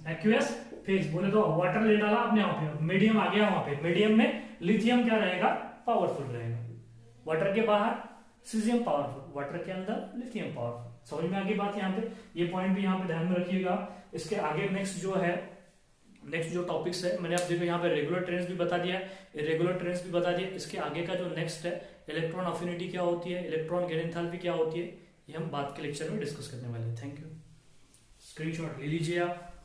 aqueous phase बोले तो वाटर ले डाला आपने वहां पे, मीडियम आ गया वहां पे, मीडियम में लिथियम क्या रहेगा? पावरफुल रहेगा। वाटर के बाहर सीजियम पावरफुल, वाटर के अंदर लिथियम पावरफुल। समझ में आ गई बात? यहाँ पे ये पॉइंट भी यहाँ पे ध्यान में रखिएगा। इसके आगे नेक्स्ट जो टॉपिक्स है, मैंने आप देखो यहाँ पे रेगुलर ट्रेंड्स भी बता दिया, इरेगुलर ट्रेंड्स भी बता दिया। इसके आगे का जो नेक्स्ट है इलेक्ट्रॉन अफिनिटी क्या होती है, इलेक्ट्रॉन गेन एंथैल्पी क्या होती है, ये हम बाद के लेक्चर में डिस्कस करने वाले हैं। Thank you. स्क्रीनशॉट ले लीजिए आप।